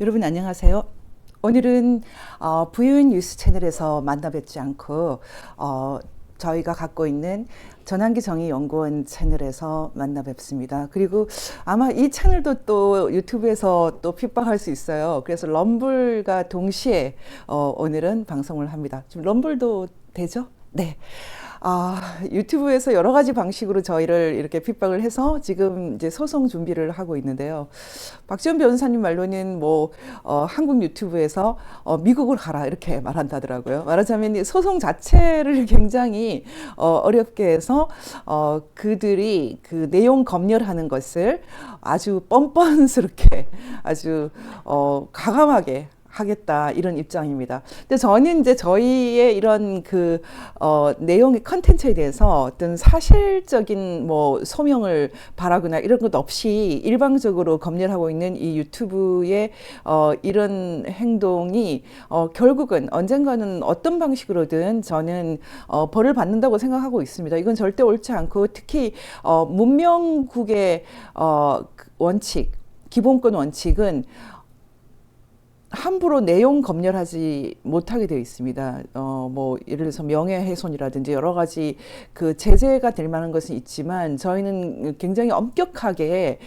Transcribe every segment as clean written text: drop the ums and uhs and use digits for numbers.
여러분 안녕하세요. 오늘은 VON 뉴스 채널에서 만나 뵙지 않고 저희가 갖고 있는 전환기 정의연구원 채널에서 만나 뵙습니다. 그리고 아마 이 채널도 또 유튜브에서 또 핍박할 수 있어요. 그래서 럼블과 동시에 오늘은 방송을 합니다. 지금 럼블도 되죠? 네. 유튜브에서 여러 가지 방식으로 저희를 이렇게 핍박을 해서 지금 이제 소송 준비를 하고 있는데요. 박지원 변호사님 말로는 한국 유튜브에서 미국을 가라 이렇게 말한다더라고요. 말하자면 이 소송 자체를 굉장히 어렵게 해서 그들이 그 내용 검열하는 것을 아주 뻔뻔스럽게 아주 가감하게 하겠다 이런 입장입니다. 근데 저는 이제 저희의 이런 내용의 컨텐츠에 대해서 어떤 사실적인 소명을 바라거나 이런 것 없이 일방적으로 검열하고 있는 이 유튜브의 이런 행동이 결국은 언젠가는 어떤 방식으로든 저는 벌을 받는다고 생각하고 있습니다. 이건 절대 옳지 않고 특히 문명국의 원칙, 기본권 원칙은 함부로 내용 검열하지 못하게 되어 있습니다. 예를 들어서 명예훼손이라든지 여러 가지 그 제재가 될 만한 것은 있지만 저희는 굉장히 엄격하게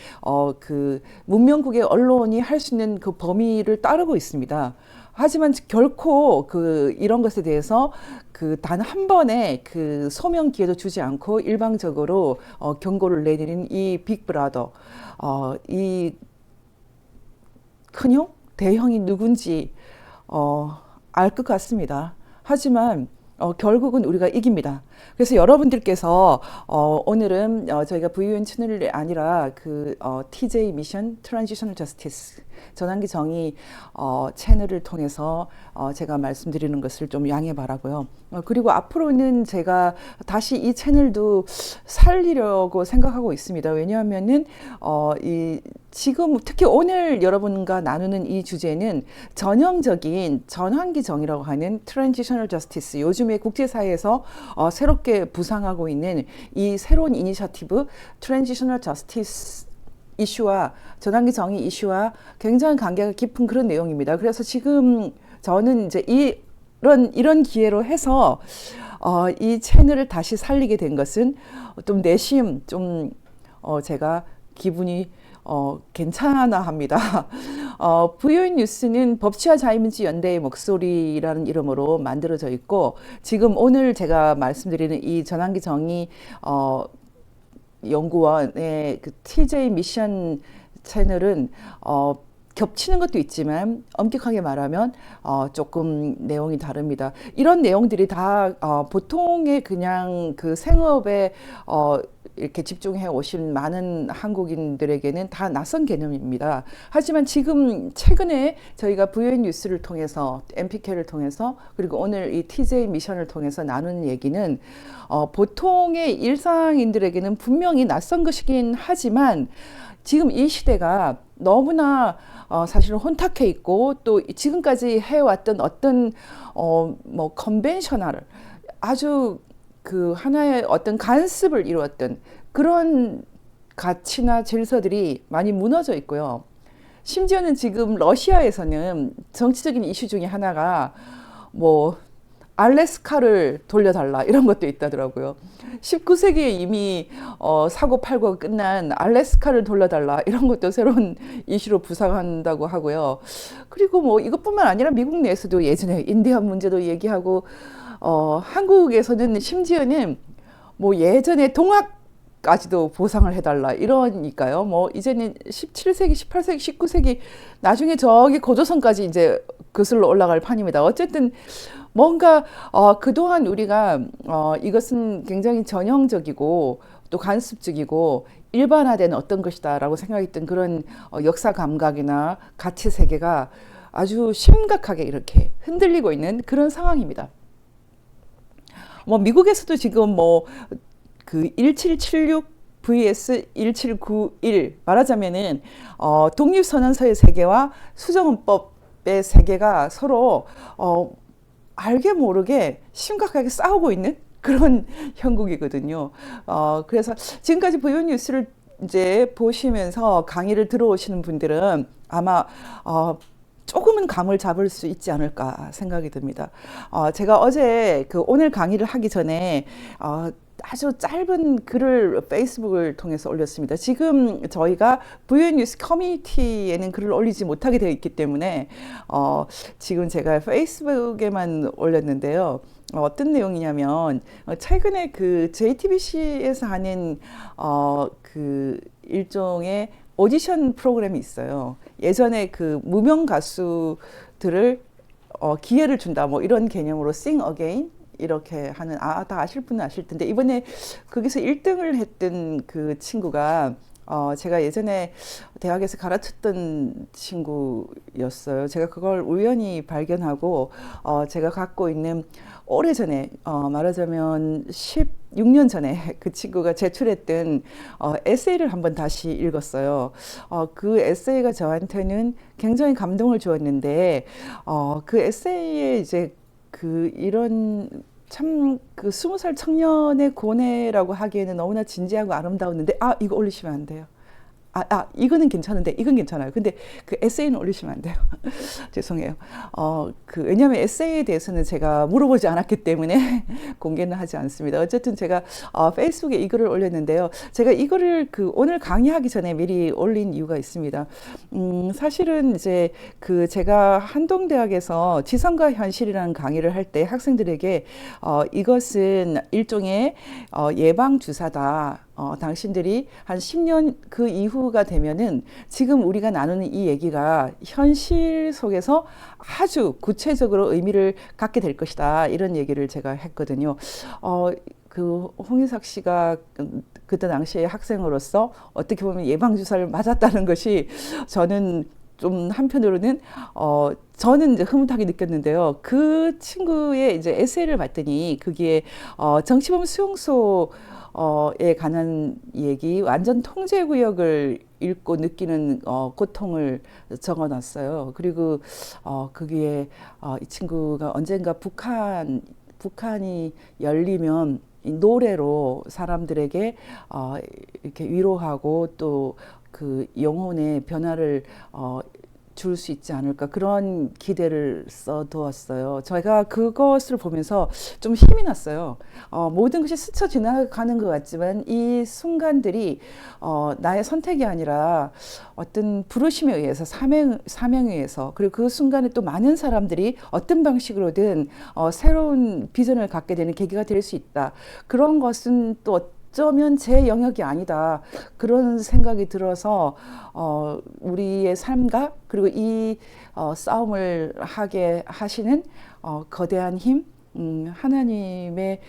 문명국의 언론이 할 수 있는 그 범위를 따르고 있습니다. 하지만 결코 이런 것에 대해서 단 한 번의 소명 기회도 주지 않고 일방적으로 경고를 내리는 이 빅브라더, 이 큰형? 대형이 누군지 알 것 같습니다. 하지만 결국은 우리가 이깁니다. 그래서 여러분들께서 오늘은 저희가 VON 채널이 아니라 TJ 미션 트랜지셔널 저스티스 전환기 정의 채널을 통해서 제가 말씀드리는 것을 좀 양해 바라고요. 그리고 앞으로는 제가 다시 이 채널도 살리려고 생각하고 있습니다. 왜냐하면은 지금 특히 오늘 여러분과 나누는 이 주제는 전형적인 전환기 정의라고 하는 트랜지셔널 저스티스, 요즘에 국제사회에서 새롭게 부상하고 있는 이 새로운 이니셔티브 트랜지셔널 저스티스 이슈와 전환기 정의 이슈와 굉장히 관계가 깊은 그런 내용입니다. 그래서 지금 저는 이제 이런 기회로 해서 이 채널을 다시 살리게 된 것은 좀 내심 제가 기분이 괜찮아 합니다. VON 뉴스는 법치와 자유민주 연대의 목소리라는 이름으로 만들어져 있고, 지금 오늘 제가 말씀드리는 이 전환기 정의 연구원의 TJ 미션 채널은 겹치는 것도 있지만 엄격하게 말하면 조금 내용이 다릅니다. 이런 내용들이 다 보통의 그냥 생업에 이렇게 집중해 오신 많은 한국인들에게는 다 낯선 개념입니다. 하지만 지금 최근에 저희가 VON 뉴스를 통해서 MPK를 통해서 그리고 오늘 이 TJ 미션을 통해서 나누는 얘기는 보통의 일상인들에게는 분명히 낯선 것이긴 하지만 지금 이 시대가 너무나 사실은 혼탁해 있고 또 지금까지 해왔던 어떤 컨벤셔널 아주 하나의 어떤 간습을 이루었던 그런 가치나 질서들이 많이 무너져 있고요. 심지어는 지금 러시아에서는 정치적인 이슈 중에 하나가 알래스카를 돌려달라 이런 것도 있다더라고요. 19세기에 이미 사고팔고가 끝난 알래스카를 돌려달라 이런 것도 새로운 이슈로 부상한다고 하고요. 그리고 이것뿐만 아니라 미국 내에서도 예전에 인디안 문제도 얘기하고 한국에서는 심지어는 예전에 동학까지도 보상을 해달라 이러니까요. 이제는 17세기, 18세기, 19세기 나중에 저기 고조선까지 이제 거슬러 올라갈 판입니다. 어쨌든 뭔가 그동안 우리가 이것은 굉장히 전형적이고 또 간습적이고 일반화된 어떤 것이다라고 생각했던 그런 역사 감각이나 가치 세계가 아주 심각하게 이렇게 흔들리고 있는 그런 상황입니다. 미국에서도 지금 1776 vs 1791 말하자면은 독립선언서의 세계와 수정헌법의 세계가 서로 알게 모르게 심각하게 싸우고 있는 그런 형국이거든요. 그래서 지금까지 VON 뉴스를 이제 보시면서 강의를 들어오시는 분들은 아마 조금은 감을 잡을 수 있지 않을까 생각이 듭니다. 제가 어제 오늘 강의를 하기 전에 아주 짧은 글을 페이스북을 통해서 올렸습니다. 지금 저희가 VN 뉴스 커뮤니티에는 글을 올리지 못하게 되어 있기 때문에 지금 제가 페이스북에만 올렸는데요. 어떤 내용이냐면 최근에 그 JTBC에서 하는 그 일종의 오디션 프로그램이 있어요. 예전에 그 무명 가수들을 기회를 준다 뭐 이런 개념으로 Sing Again 이렇게 하는 다 아실 분은 아실 텐데 이번에 거기서 1등을 했던 그 친구가 제가 예전에 대학에서 가르쳤던 친구였어요. 제가 그걸 우연히 발견하고 제가 갖고 있는 오래전에 말하자면 16년 전에 그 친구가 제출했던 에세이를 한번 다시 읽었어요. 그 에세이가 저한테는 굉장히 감동을 주었는데 그 에세이에 이제 이런 참 그 20살 청년의 고뇌라고 하기에는 너무나 진지하고 아름다웠는데 이거 올리시면 안 돼요. 이거는 괜찮은데 이건 괜찮아요. 근데 그 에세이는 올리시면 안 돼요. 죄송해요. 왜냐하면 에세이에 대해서는 제가 물어보지 않았기 때문에 공개는 하지 않습니다. 어쨌든 제가 페이스북에 이 글을 올렸는데요. 제가 이거를 오늘 강의하기 전에 미리 올린 이유가 있습니다. 사실은 이제 제가 한동대학에서 지성과 현실이라는 강의를 할 때 학생들에게 이것은 일종의 예방 주사다. 당신들이 한 10년 그 이후가 되면은 지금 우리가 나누는 이 얘기가 현실 속에서 아주 구체적으로 의미를 갖게 될 것이다. 이런 얘기를 제가 했거든요. 홍인석 씨가 그때 당시에 학생으로서 어떻게 보면 예방주사를 맞았다는 것이 저는 좀 한편으로는 저는 이제 흐뭇하게 느꼈는데요. 그 친구의 이제 에세이를 봤더니 그게 정치범 수용소 에 관한 얘기, 완전 통제구역을 읽고 느끼는 고통을 적어놨어요. 그리고 거기에 이 친구가 언젠가 북한이 열리면 이 노래로 사람들에게 이렇게 위로하고 또 그 영혼의 변화를 줄 수 있지 않을까 그런 기대를 써두었어요. 저희가 그것을 보면서 좀 힘이 났어요. 모든 것이 스쳐 지나가는 것 같지만 이 순간들이 나의 선택이 아니라 어떤 부르심에 의해서 사명에 의해서 그리고 그 순간에 또 많은 사람들이 어떤 방식으로든 새로운 비전을 갖게 되는 계기가 될 수 있다. 그런 것은 또 어쩌면 제 영역이 아니다. 그런 생각이 들어서 우리의 삶과 그리고 이 싸움을 하게 하시는 거대한 힘, 하나님의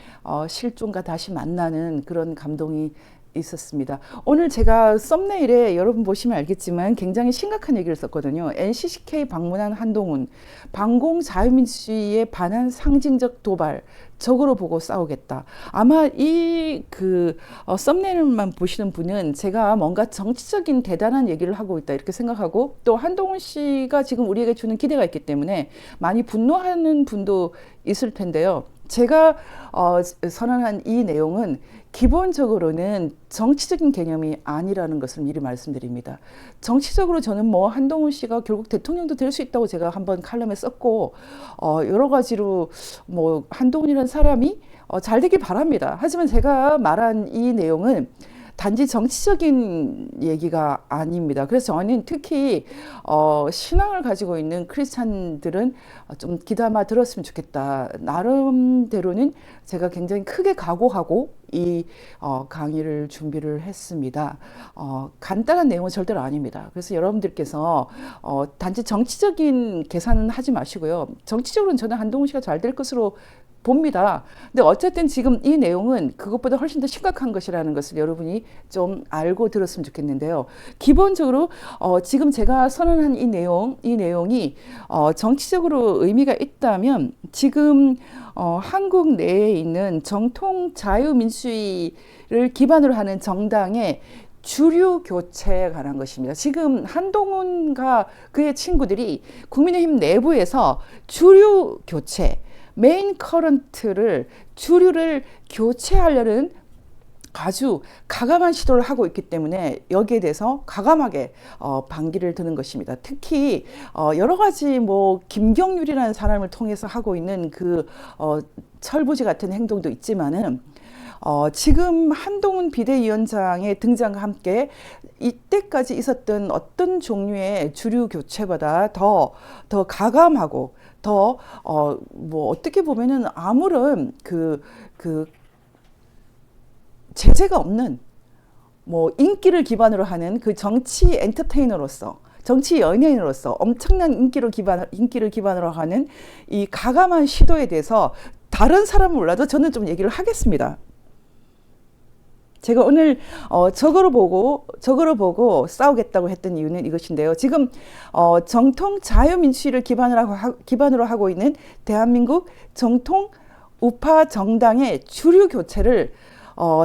실존과 다시 만나는 그런 감동이 있었습니다. 오늘 제가 썸네일에 여러분 보시면 알겠지만 굉장히 심각한 얘기를 썼거든요. NCCK 방문한 한동훈, 반공 자유민주주의에 반한 상징적 도발, 적으로 보고 싸우겠다. 아마 이 썸네일만 보시는 분은 제가 뭔가 정치적인 대단한 얘기를 하고 있다 이렇게 생각하고 또 한동훈 씨가 지금 우리에게 주는 기대가 있기 때문에 많이 분노하는 분도 있을 텐데요. 제가 선언한 이 내용은 기본적으로는 정치적인 개념이 아니라는 것을 미리 말씀드립니다. 정치적으로 저는 뭐 한동훈 씨가 결국 대통령도 될 수 있다고 제가 한번 칼럼에 썼고 여러 가지로 뭐 한동훈이라는 사람이 잘 되길 바랍니다. 하지만 제가 말한 이 내용은 단지 정치적인 얘기가 아닙니다. 그래서 저는 특히 신앙을 가지고 있는 크리스찬들은 좀 귀담아 들었으면 좋겠다. 나름대로는 제가 굉장히 크게 각오하고 이 강의를 준비를 했습니다. 간단한 내용은 절대로 아닙니다. 그래서 여러분들께서 단지 정치적인 계산은 하지 마시고요. 정치적으로는 저는 한동훈 씨가 잘 될 것으로 봅니다. 근데 어쨌든 지금 이 내용은 그것보다 훨씬 더 심각한 것이라는 것을 여러분이 좀 알고 들었으면 좋겠는데요. 기본적으로 지금 제가 선언한 이 내용이 정치적으로 의미가 있다면 지금 한국 내에 있는 정통 자유민주주의를 기반으로 하는 정당의 주류 교체에 관한 것입니다. 지금 한동훈과 그의 친구들이 국민의힘 내부에서 주류 교체, 메인 커런트를 주류를 교체하려는 아주 가감한 시도를 하고 있기 때문에 여기에 대해서 가감하게 반기를 드는 것입니다. 특히 여러 가지 뭐 김경률이라는 사람을 통해서 하고 있는 그 철부지 같은 행동도 있지만은 지금 한동훈 비대위원장의 등장과 함께 이때까지 있었던 어떤 종류의 주류 교체보다 더 가감하고 더 뭐 어떻게 보면은 아무런 그 제재가 없는 뭐 인기를 기반으로 하는 그 정치 엔터테이너로서 정치 연예인으로서 엄청난 인기를 기반으로 하는 이 가감한 시도에 대해서 다른 사람은 몰라도 저는 좀 얘기를 하겠습니다. 제가 오늘 저거를 보고 싸우겠다고 했던 이유는 이것인데요. 지금 정통 자유민주주의를 기반으로 하고 있는 대한민국 정통 우파 정당의 주류 교체를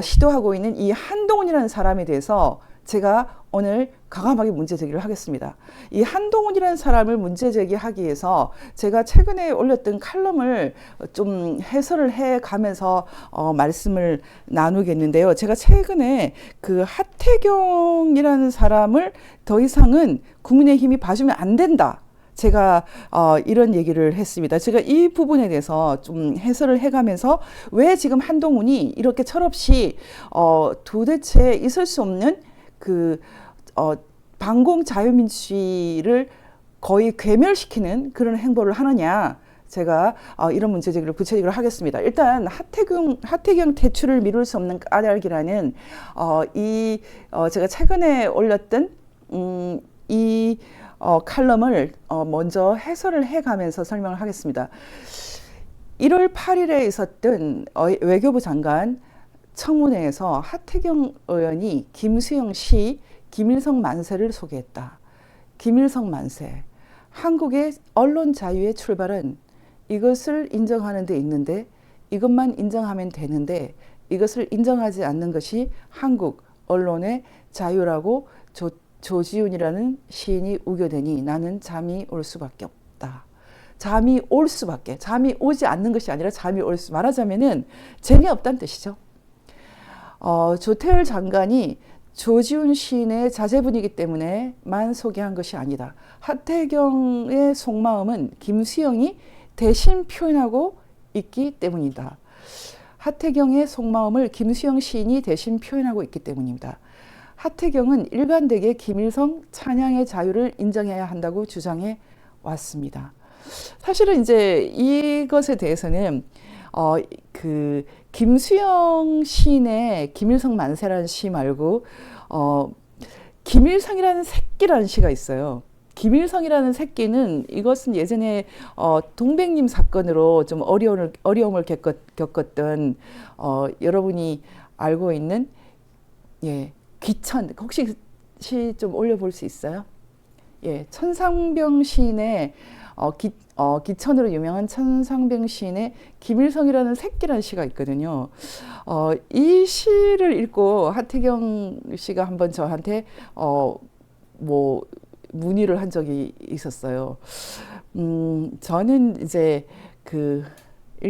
시도하고 있는 이 한동훈이라는 사람에 대해서 제가 오늘 강하게 문제 제기를 하겠습니다. 이 한동훈이라는 사람을 문제 제기하기 위해서 제가 최근에 올렸던 칼럼을 좀 해설을 해 가면서 말씀을 나누겠는데요. 제가 최근에 그 하태경이라는 사람을 더 이상은 국민의힘이 봐주면 안 된다. 제가 이런 얘기를 했습니다. 제가 이 부분에 대해서 좀 해설을 해가면서 왜 지금 한동훈이 이렇게 철없이 도대체 있을 수 없는 그 반공 자유민주주의를 거의 괴멸시키는 그런 행보를 하느냐. 제가 이런 문제 제기를 구체적으로 하겠습니다. 일단 하태경 퇴출을 미룰 수 없는 까닭이라는 제가 최근에 올렸던 이 칼럼을 먼저 해설을 해가면서 설명을 하겠습니다. 1월 8일에 있었던 외교부 장관 청문회에서 하태경 의원이 김수영 씨 김일성 만세를 소개했다. 김일성 만세. 한국의 언론 자유의 출발은 이것을 인정하는 데 있는데 이것만 인정하면 되는데 이것을 인정하지 않는 것이 한국 언론의 자유라고 조지훈이라는 시인이 우겨대니 나는 잠이 올 수밖에 없다. 잠이 오지 않는 것이 아니라 말하자면은 재미없다는 뜻이죠. 조태열 장관이 조지훈 시인의 자제분이기 때문에만 소개한 것이 아니다. 하태경의 속마음은 김수영이 대신 표현하고 있기 때문이다. 하태경의 속마음을 김수영 시인이 대신 표현하고 있기 때문입니다. 하태경은 일관되게 김일성 찬양의 자유를 인정해야 한다고 주장해 왔습니다. 사실은 이제 이것에 대해서는 그 김수영 시인의 김일성 만세라는 시 말고 김일성이라는 새끼라는 시가 있어요. 김일성이라는 새끼는 이것은 예전에 동백님 사건으로 좀 어려움을 겪었던 여러분이 알고 있는 귀천 혹시 시 좀 올려볼 수 있어요? 천상병 시인의 기천으로 유명한 천상병 시인의 김일성이라는 새끼라는 시가 있거든요. 이 시를 읽고 하태경 씨가 한번 저한테 뭐 문의를 한 적이 있었어요. 저는 이제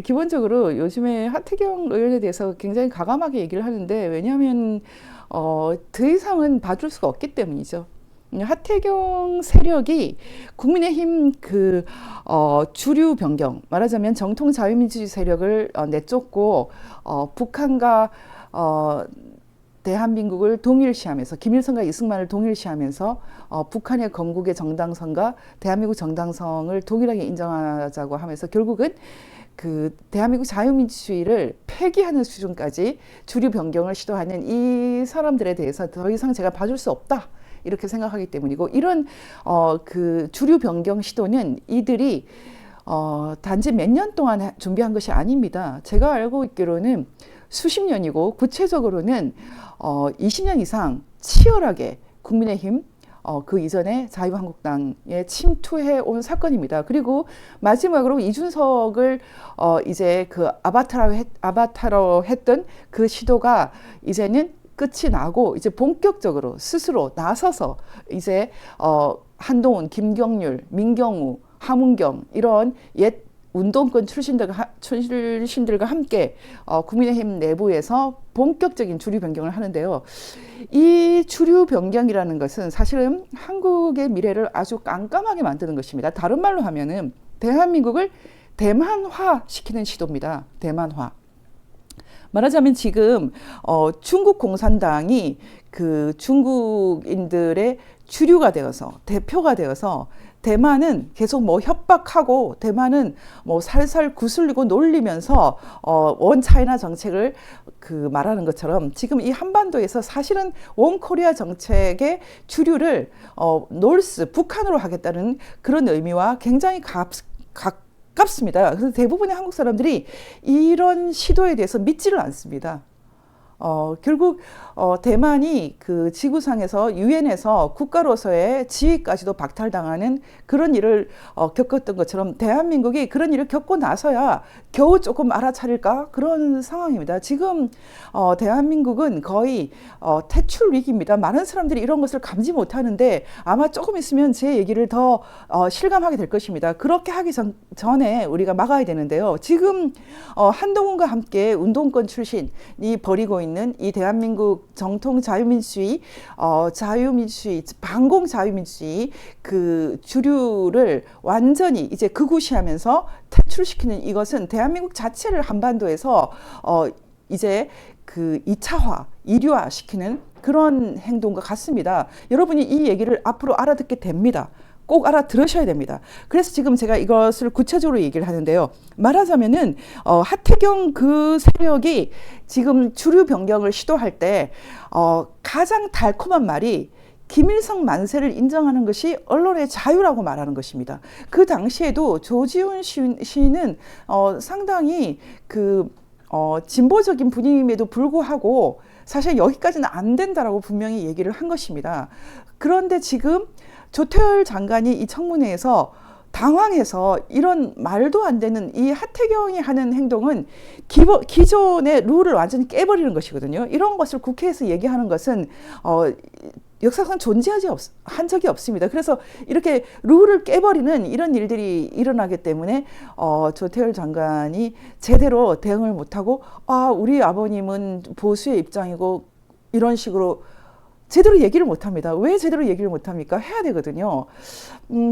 기본적으로 요즘에 하태경 의원에 대해서 굉장히 가감하게 얘기를 하는데 왜냐하면 더 이상은 봐줄 수가 없기 때문이죠. 하태경 세력이 국민의힘 주류 변경, 말하자면 정통 자유민주주의 세력을 내쫓고 북한과 대한민국을 동일시하면서 김일성과 이승만을 동일시하면서 북한의 건국의 정당성과 대한민국 정당성을 동일하게 인정하자고 하면서 결국은 대한민국 자유민주주의를 폐기하는 수준까지 주류 변경을 시도하는 이 사람들에 대해서 더 이상 제가 봐줄 수 없다. 이렇게 생각하기 때문이고 이런 주류 변경 시도는 이들이 단지 몇 년 동안 준비한 것이 아닙니다. 제가 알고 있기로는 수십 년이고 구체적으로는 20년 이상 치열하게 국민의힘 그 이전에 자유한국당에 침투해 온 사건입니다. 그리고 마지막으로 이준석을 이제 아바타로 했던 그 시도가 이제는 끝이 나고 이제 본격적으로 스스로 나서서 이제 한동훈, 김경률, 민경우, 하문경 이런 옛 운동권 출신들과 함께 국민의힘 내부에서 본격적인 주류 변경을 하는데요. 이 주류 변경이라는 것은 사실은 한국의 미래를 아주 깜깜하게 만드는 것입니다. 다른 말로 하면은 대한민국을 대만화 시키는 시도입니다. 대만화. 말하자면 지금 중국 공산당이 그 중국인들의 주류가 되어서 대표가 되어서 대만은 계속 뭐 협박하고 대만은 뭐 살살 구슬리고 놀리면서 원 차이나 정책을 그 말하는 것처럼 지금 이 한반도에서 사실은 원 코리아 정책의 주류를 놀스 북한으로 하겠다는 그런 의미와 굉장히 가깝습니다. 그래서 대부분의 한국 사람들이 이런 시도에 대해서 믿지를 않습니다. 결국 대만이 그 지구상에서 유엔에서 국가로서의 지위까지도 박탈당하는 그런 일을 겪었던 것처럼 대한민국이 그런 일을 겪고 나서야 겨우 조금 알아차릴까 그런 상황입니다. 지금 대한민국은 거의 퇴출 위기입니다. 많은 사람들이 이런 것을 감지 못하는데 아마 조금 있으면 제 얘기를 더 실감하게 될 것입니다. 그렇게 하기 전에 우리가 막아야 되는데요. 지금 한동훈과 함께 운동권 출신이 벌이고 있는 이 대한민국 정통 자유민주주의, 반공 자유민주주의 그 주류를 완전히 이제 극우시하면서 퇴출시키는 이것은 대한민국 자체를 한반도에서 이제 그 2차화, 이류화 시키는 그런 행동과 같습니다. 여러분이 이 얘기를 앞으로 알아듣게 됩니다. 꼭 알아들으셔야 됩니다. 그래서 지금 제가 이것을 구체적으로 얘기를 하는데요. 말하자면은 하태경 그 세력이 지금 주류 변경을 시도할 때 가장 달콤한 말이 김일성 만세를 인정하는 것이 언론의 자유라고 말하는 것입니다. 그 당시에도 조지훈 시인은 상당히 그 진보적인 분위기임에도 불구하고 사실 여기까지는 안 된다라고 분명히 얘기를 한 것입니다. 그런데 지금 조태열 장관이 이 청문회에서 당황해서 이런 말도 안 되는 이 하태경이 하는 행동은 기존의 룰을 완전히 깨버리는 것이거든요. 이런 것을 국회에서 얘기하는 것은 역사상 한 적이 없습니다. 그래서 이렇게 룰을 깨버리는 이런 일들이 일어나기 때문에 조태열 장관이 제대로 대응을 못하고 우리 아버님은 보수의 입장이고 이런 식으로 제대로 얘기를 못합니다. 왜 제대로 얘기를 못합니까? 해야 되거든요.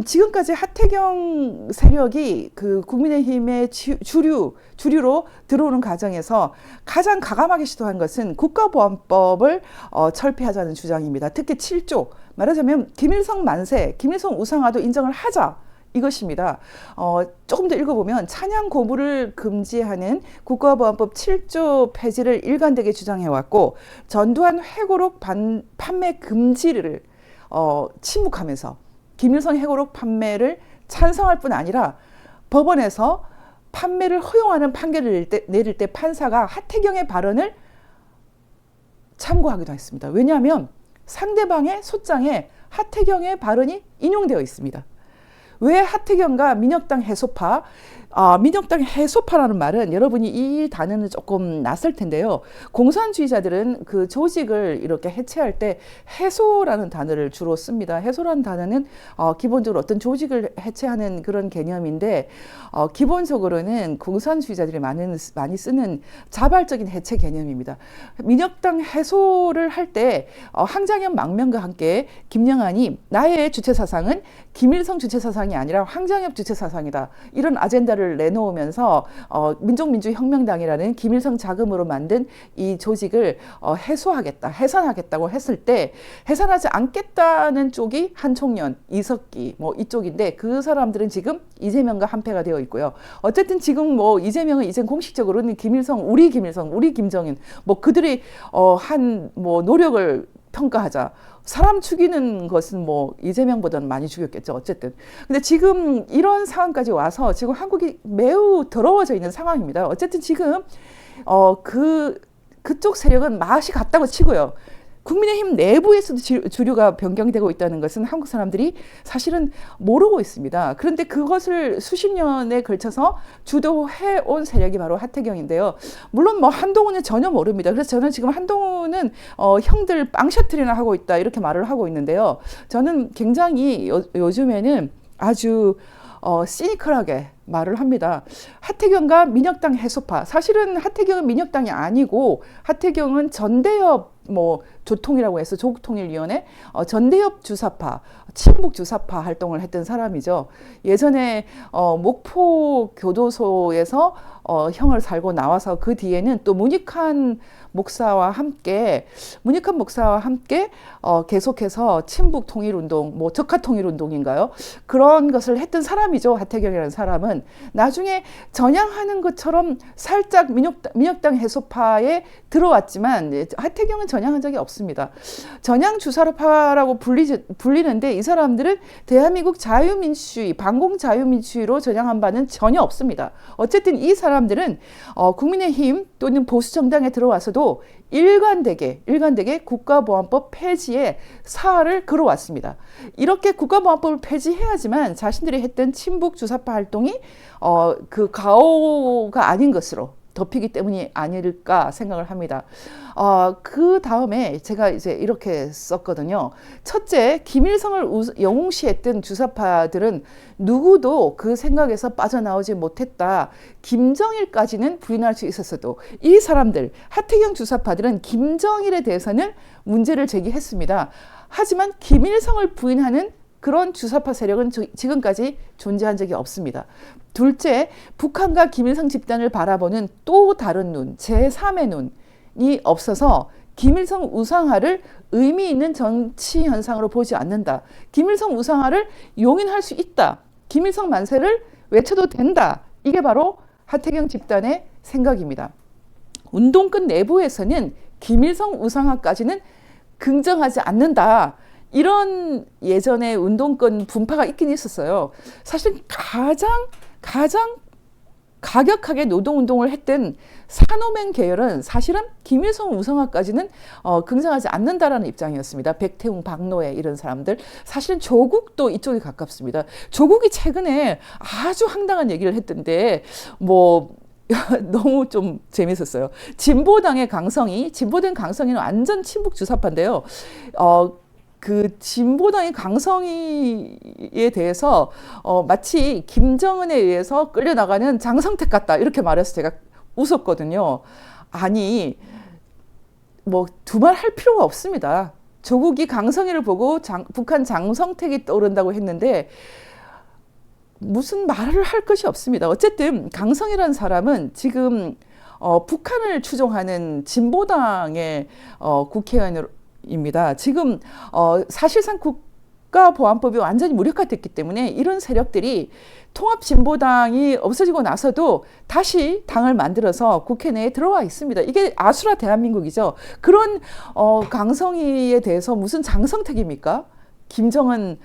지금까지 하태경 세력이 그 국민의힘의 주류로 들어오는 과정에서 가장 가감하게 시도한 것은 국가보안법을 철폐하자는 주장입니다. 특히 7조, 말하자면 김일성 만세, 김일성 우상화도 인정을 하자. 이것입니다. 조금 더 읽어보면 찬양 고무를 금지하는 국가보안법 7조 폐지를 일관되게 주장해왔고 전두환 회고록 판매 금지를 침묵하면서 김일성 회고록 판매를 찬성할 뿐 아니라 법원에서 판매를 허용하는 판결을 내릴 때 판사가 하태경의 발언을 참고하기도 했습니다. 왜냐하면 상대방의 소장에 하태경의 발언이 인용되어 있습니다. 왜 하태경과 민혁당 해소파, 민혁당 해소파라는 말은 여러분이 이 단어는 조금 낯설 텐데요. 공산주의자들은 그 조직을 이렇게 해체할 때 해소라는 단어를 주로 씁니다. 해소라는 단어는 기본적으로 어떤 조직을 해체하는 그런 개념인데 기본적으로는 공산주의자들이 많이 쓰는 자발적인 해체 개념입니다. 민혁당 해소를 할 때 항장현 망명과 함께 김영한이 나의 주체사상은 김일성 주체사상이 아니라 황장엽 주체사상이다. 이런 아젠다를 내놓으면서 민족민주혁명당이라는 김일성 자금으로 만든 이 조직을 해산하겠다고 했을 때 해산하지 않겠다는 쪽이 한총련, 이석기 뭐 이쪽인데 그 사람들은 지금 이재명과 한패가 되어 있고요. 어쨌든 지금 뭐 이재명은 이제 공식적으로는 우리 김정인 뭐 그들이 한 뭐 노력을 평가하자. 사람 죽이는 것은 뭐 이재명보다는 많이 죽였겠죠. 어쨌든. 근데 지금 이런 상황까지 와서 지금 한국이 매우 더러워져 있는 상황입니다. 어쨌든 지금 그쪽 세력은 맛이 갔다고 치고요. 국민의힘 내부에서도 주류가 변경되고 있다는 것은 한국 사람들이 사실은 모르고 있습니다. 그런데 그것을 수십 년에 걸쳐서 주도해온 세력이 바로 하태경인데요. 물론 뭐 한동훈은 전혀 모릅니다. 그래서 저는 지금 한동훈은 형들 빵셔틀이나 하고 있다 이렇게 말을 하고 있는데요. 저는 굉장히 요즘에는 아주 시니컬하게 말을 합니다. 하태경과 민혁당 해소파. 사실은 하태경은 민혁당이 아니고 하태경은 전대협 뭐 조통이라고 해서 조국통일위원회 전대협 주사파, 친북 주사파 활동을 했던 사람이죠. 예전에 목포 교도소에서 형을 살고 나와서 그 뒤에는 또 문익환 목사와 함께 계속해서 친북 통일운동, 뭐 적화 통일운동인가요? 그런 것을 했던 사람이죠. 하태경이라는 사람은 나중에 전향하는 것처럼 살짝 민혁당 해소파에 들어왔지만 하태경은 전향한 적이 없습니다. 전향 주사파라고 불리는데 이 사람들은 대한민국 자유민주주의, 반공 자유민주주의로 전향한 바는 전혀 없습니다. 어쨌든 이 사람들은 국민의힘 또는 보수정당에 들어와서도 일관되게 국가보안법 폐지에 사활을 걸어왔습니다. 이렇게 국가보안법을 폐지해야지만 자신들이 했던 친북 주사파 활동이 그 가오가 아닌 것으로 덮이기 때문이 아닐까 생각을 합니다. 그 다음에 제가 이제 이렇게 썼거든요. 첫째, 김일성을 영웅시했던 주사파들은 누구도 그 생각에서 빠져나오지 못했다. 김정일까지는 부인할 수 있었어도 이 사람들, 하태경 주사파들은 김정일에 대해서는 문제를 제기했습니다. 하지만 김일성을 부인하는 그런 주사파 세력은 지금까지 존재한 적이 없습니다. 둘째, 북한과 김일성 집단을 바라보는 또 다른 눈, 제3의 눈이 없어서 김일성 우상화를 의미 있는 정치 현상으로 보지 않는다. 김일성 우상화를 용인할 수 있다. 김일성 만세를 외쳐도 된다. 이게 바로 하태경 집단의 생각입니다. 운동권 내부에서는 김일성 우상화까지는 긍정하지 않는다. 이런 예전에 운동권 분파가 있긴 있었어요. 사실 가장 가격하게 노동운동을 했던 산호맹 계열은 사실은 김일성 우상화까지는 긍정하지 않는다라는 입장이었습니다. 백태웅, 박노해 이런 사람들. 사실은 조국도 이쪽에 가깝습니다. 조국이 최근에 아주 황당한 얘기를 했던데 뭐 너무 좀 재밌었어요. 진보당 강성이는 완전 친북 주사파인데요. 그 진보당의 강성희에 대해서 마치 김정은에 의해서 끌려나가는 장성택 같다 이렇게 말해서 제가 웃었거든요. 아니 뭐 두말 할 필요가 없습니다. 조국이 강성희를 보고 북한 장성택이 떠오른다고 했는데 무슨 말을 할 것이 없습니다. 어쨌든 강성희라는 사람은 지금 북한을 추종하는 진보당의 국회의원으로 입니다. 지금 사실상 국가보안법이 완전히 무력화됐기 때문에 이런 세력들이 통합진보당이 없어지고 나서도 다시 당을 만들어서 국회 내에 들어와 있습니다. 이게 아수라 대한민국이죠. 그런 강성희에 대해서 무슨 장성택입니까? 김정은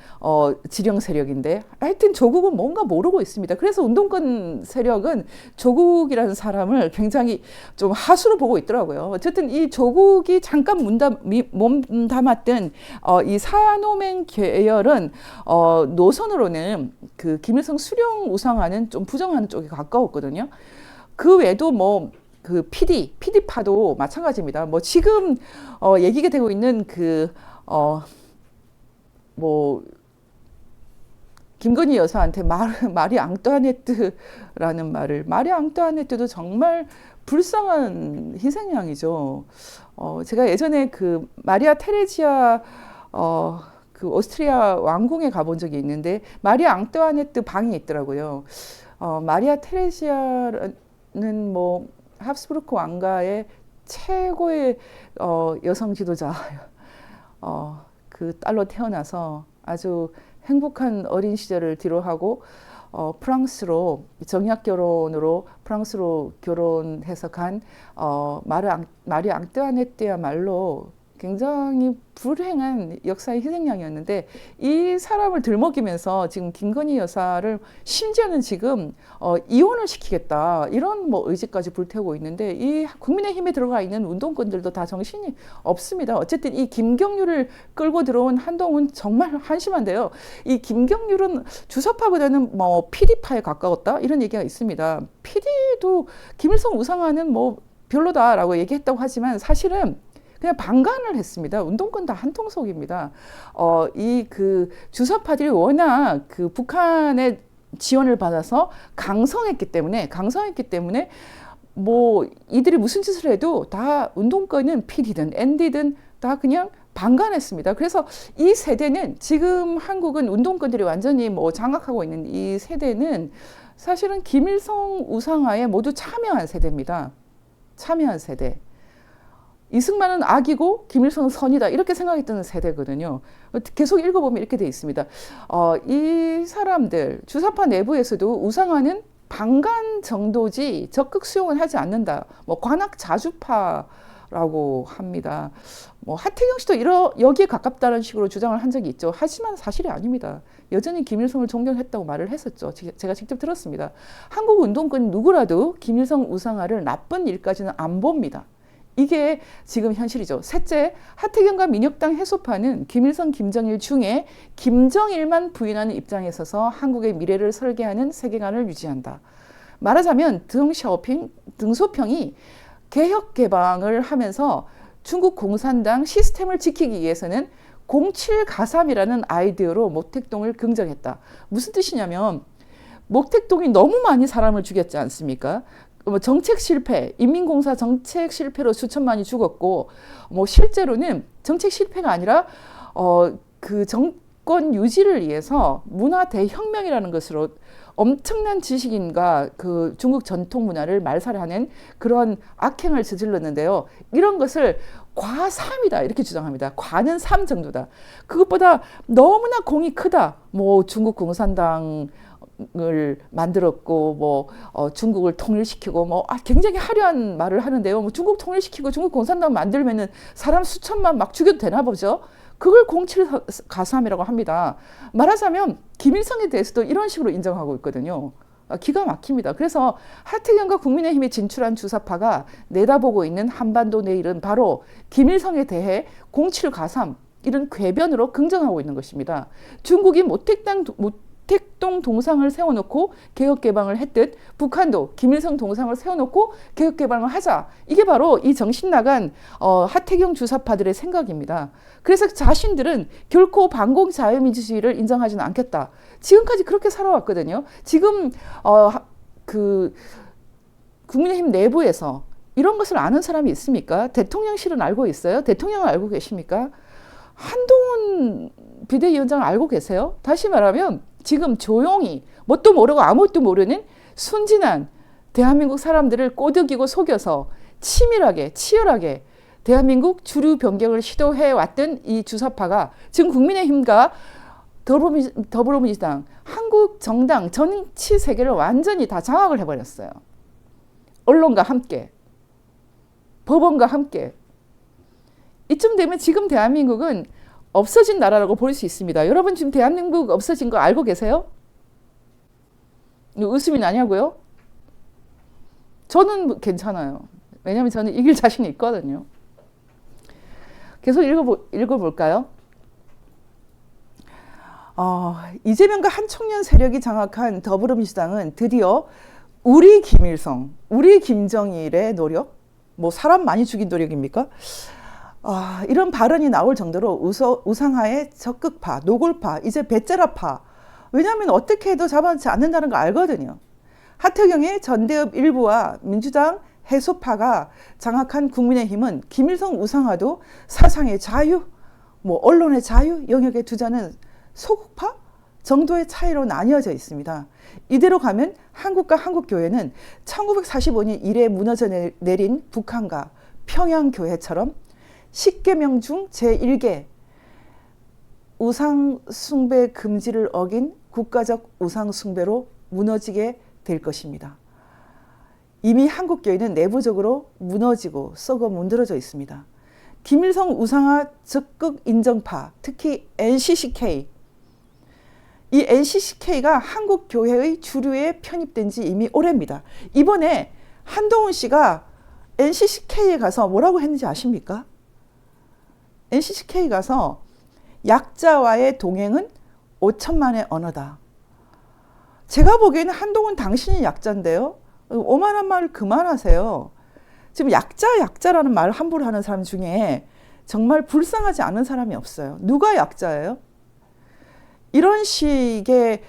지령 세력인데 하여튼 조국은 뭔가 모르고 있습니다. 그래서 운동권 세력은 조국이라는 사람을 굉장히 좀 하수로 보고 있더라고요. 어쨌든 이 조국이 잠깐 몸담았던 이 산호맹 계열은 노선으로는 그 김일성 수령 우상화는 좀 부정하는 쪽에 가까웠거든요. 그 외에도 뭐 그 PD파도 마찬가지입니다. 뭐 지금 얘기가 되고 있는 뭐 김건희 여사한테 마리 앙뚜아네트라는 마리 앙뚜아네트도 정말 불쌍한 희생양이죠. 제가 예전에 그 마리아 테레지아 그 오스트리아 왕궁에 가본 적이 있는데 마리아 앙뚜아네트 방이 있더라고요. 마리아 테레지아는 뭐 합스부르크 왕가의 최고의 여성 지도자. 그 딸로 태어나서 아주 행복한 어린 시절을 뒤로하고 프랑스로 정약 결혼으로 프랑스로 결혼해서 간 마리 앙뚜아네트야말로 굉장히 불행한 역사의 희생양이었는데 이 사람을 들먹이면서 지금 김건희 여사를 심지어는 지금 이혼을 시키겠다 이런 뭐 의지까지 불태우고 있는데 이 국민의힘에 들어가 있는 운동권들도 다 정신이 없습니다. 어쨌든 이 김경률을 끌고 들어온 한동훈 정말 한심한데요. 이 김경률은 주사파보다는 뭐 PD파에 가까웠다 이런 얘기가 있습니다. PD도 김일성 우상화는 뭐 별로다라고 얘기했다고 하지만 사실은 그냥 방관을 했습니다. 운동권 다 한통속입니다. 이 그 주사파들이 워낙 그 북한의 지원을 받아서 강성했기 때문에 뭐 이들이 무슨 짓을 해도 다 운동권은 PD든 ND든 다 그냥 방관했습니다. 그래서 이 세대는 지금 한국은 운동권들이 완전히 뭐 장악하고 있는 이 세대는 사실은 김일성 우상화에 모두 참여한 세대입니다. 참여한 세대. 이승만은 악이고 김일성은 선이다 이렇게 생각했던 세대거든요. 계속 읽어보면 이렇게 돼 있습니다. 이 사람들 주사파 내부에서도 우상화는 방관 정도지 적극 수용은 하지 않는다. 뭐 관악 자주파라고 합니다. 뭐 하태경 씨도 여기에 가깝다는 식으로 주장을 한 적이 있죠. 하지만 사실이 아닙니다. 여전히 김일성을 존경했다고 말을 했었죠. 제가 직접 들었습니다. 한국 운동권 누구라도 김일성 우상화를 나쁜 일까지는 안 봅니다. 이게 지금 현실이죠. 셋째, 하태경과 민혁당 해소파는 김일성, 김정일 중에 김정일만 부인하는 입장에 서서 한국의 미래를 설계하는 세계관을 유지한다. 말하자면 등소평이 개혁 개방을 하면서 중국 공산당 시스템을 지키기 위해서는 07가삼이라는 아이디어로 목택동을 긍정했다. 무슨 뜻이냐면 목택동이 너무 많이 사람을 죽였지 않습니까? 정책 실패, 인민공사 정책 실패로 수천만이 죽었고, 뭐 실제로는 정책 실패가 아니라 그 정권 유지를 위해서 문화 대혁명이라는 것으로 엄청난 지식인과 그 중국 전통 문화를 말살하는 그런 악행을 저질렀는데요. 이런 것을 과3이다 이렇게 주장합니다. 과는 3 정도다. 그것보다 너무나 공이 크다. 뭐 중국 공산당 을 만들었고 뭐 중국을 통일시키고 뭐 굉장히 화려한 말을 하는데요. 뭐 중국 통일시키고 중국 공산당 만들면은 사람 수천만 막 죽여도 되나 보죠. 그걸 07가삼이라고 합니다. 말하자면 김일성에 대해서도 이런 식으로 인정하고 있거든요. 기가 막힙니다. 그래서 하태경과 국민의힘이 진출한 주사파가 내다보고 있는 한반도 내일은 바로 김일성에 대해 07가삼 이런 궤변으로 긍정하고 있는 것입니다. 중국이 모택동 동상을 세워놓고 개혁개방을 했듯 북한도 김일성 동상을 세워놓고 개혁개방을 하자. 이게 바로 이 정신나간 하태경 주사파들의 생각입니다. 그래서 자신들은 결코 반공 자유민주주의를 인정하지는 않겠다. 지금까지 그렇게 살아왔거든요. 지금 그 국민의힘 내부에서 이런 것을 아는 사람이 있습니까? 대통령실은 알고 있어요? 대통령은 알고 계십니까? 한동훈 비대위원장 알고 계세요? 다시 말하면 지금 조용히 뭣도 모르고 아무것도 모르는 순진한 대한민국 사람들을 꼬드기고 속여서 치밀하게 치열하게 대한민국 주류 변경을 시도해 왔던 이 주사파가 지금 국민의힘과 더불어민주당 한국 정당 정치 세계를 완전히 다 장악을 해버렸어요. 언론과 함께 법원과 함께 이쯤 되면 지금 대한민국은 없어진 나라라고 볼 수 있습니다. 여러분 지금 대한민국 없어진 거 알고 계세요? 웃음이 나냐고요? 저는 괜찮아요. 왜냐하면 저는 이길 자신이 있거든요. 계속 읽어볼까요? 이재명과 한 청년 세력이 장악한 더불어민주당은 드디어 우리 김일성, 우리 김정일의 노력, 뭐 사람 많이 죽인 노력입니까? 이런 발언이 나올 정도로 우상화의 적극파, 노골파, 이제 배째라파. 왜냐하면 어떻게 해도 잡아놓지 않는다는 걸 알거든요. 하태경의 전대협 일부와 민주당 해소파가 장악한 국민의힘은 김일성 우상화도 사상의 자유, 뭐 언론의 자유 영역에 두자는 소극파 정도의 차이로 나뉘어져 있습니다. 이대로 가면 한국과 한국교회는 1945년 이래 무너져 내린 북한과 평양교회처럼 10계명 중 제1계 우상숭배 금지를 어긴 국가적 우상숭배로 무너지게 될 것입니다. 이미 한국교회는 내부적으로 무너지고 썩어 문드러져 있습니다. 김일성 우상화 적극 인정파, 특히 NCCK, 이 NCCK가 한국교회의 주류에 편입된 지 이미 오래입니다. 이번에 한동훈 씨가 NCCK에 가서 뭐라고 했는지 아십니까? NCCK 가서 약자와의 동행은 5천만의 언어다. 제가 보기에는 한동훈 당신이 약자인데요. 오만한 말 그만하세요. 지금 약자라는 말을 함부로 하는 사람 중에 정말 불쌍하지 않은 사람이 없어요. 누가 약자예요? 이런 식의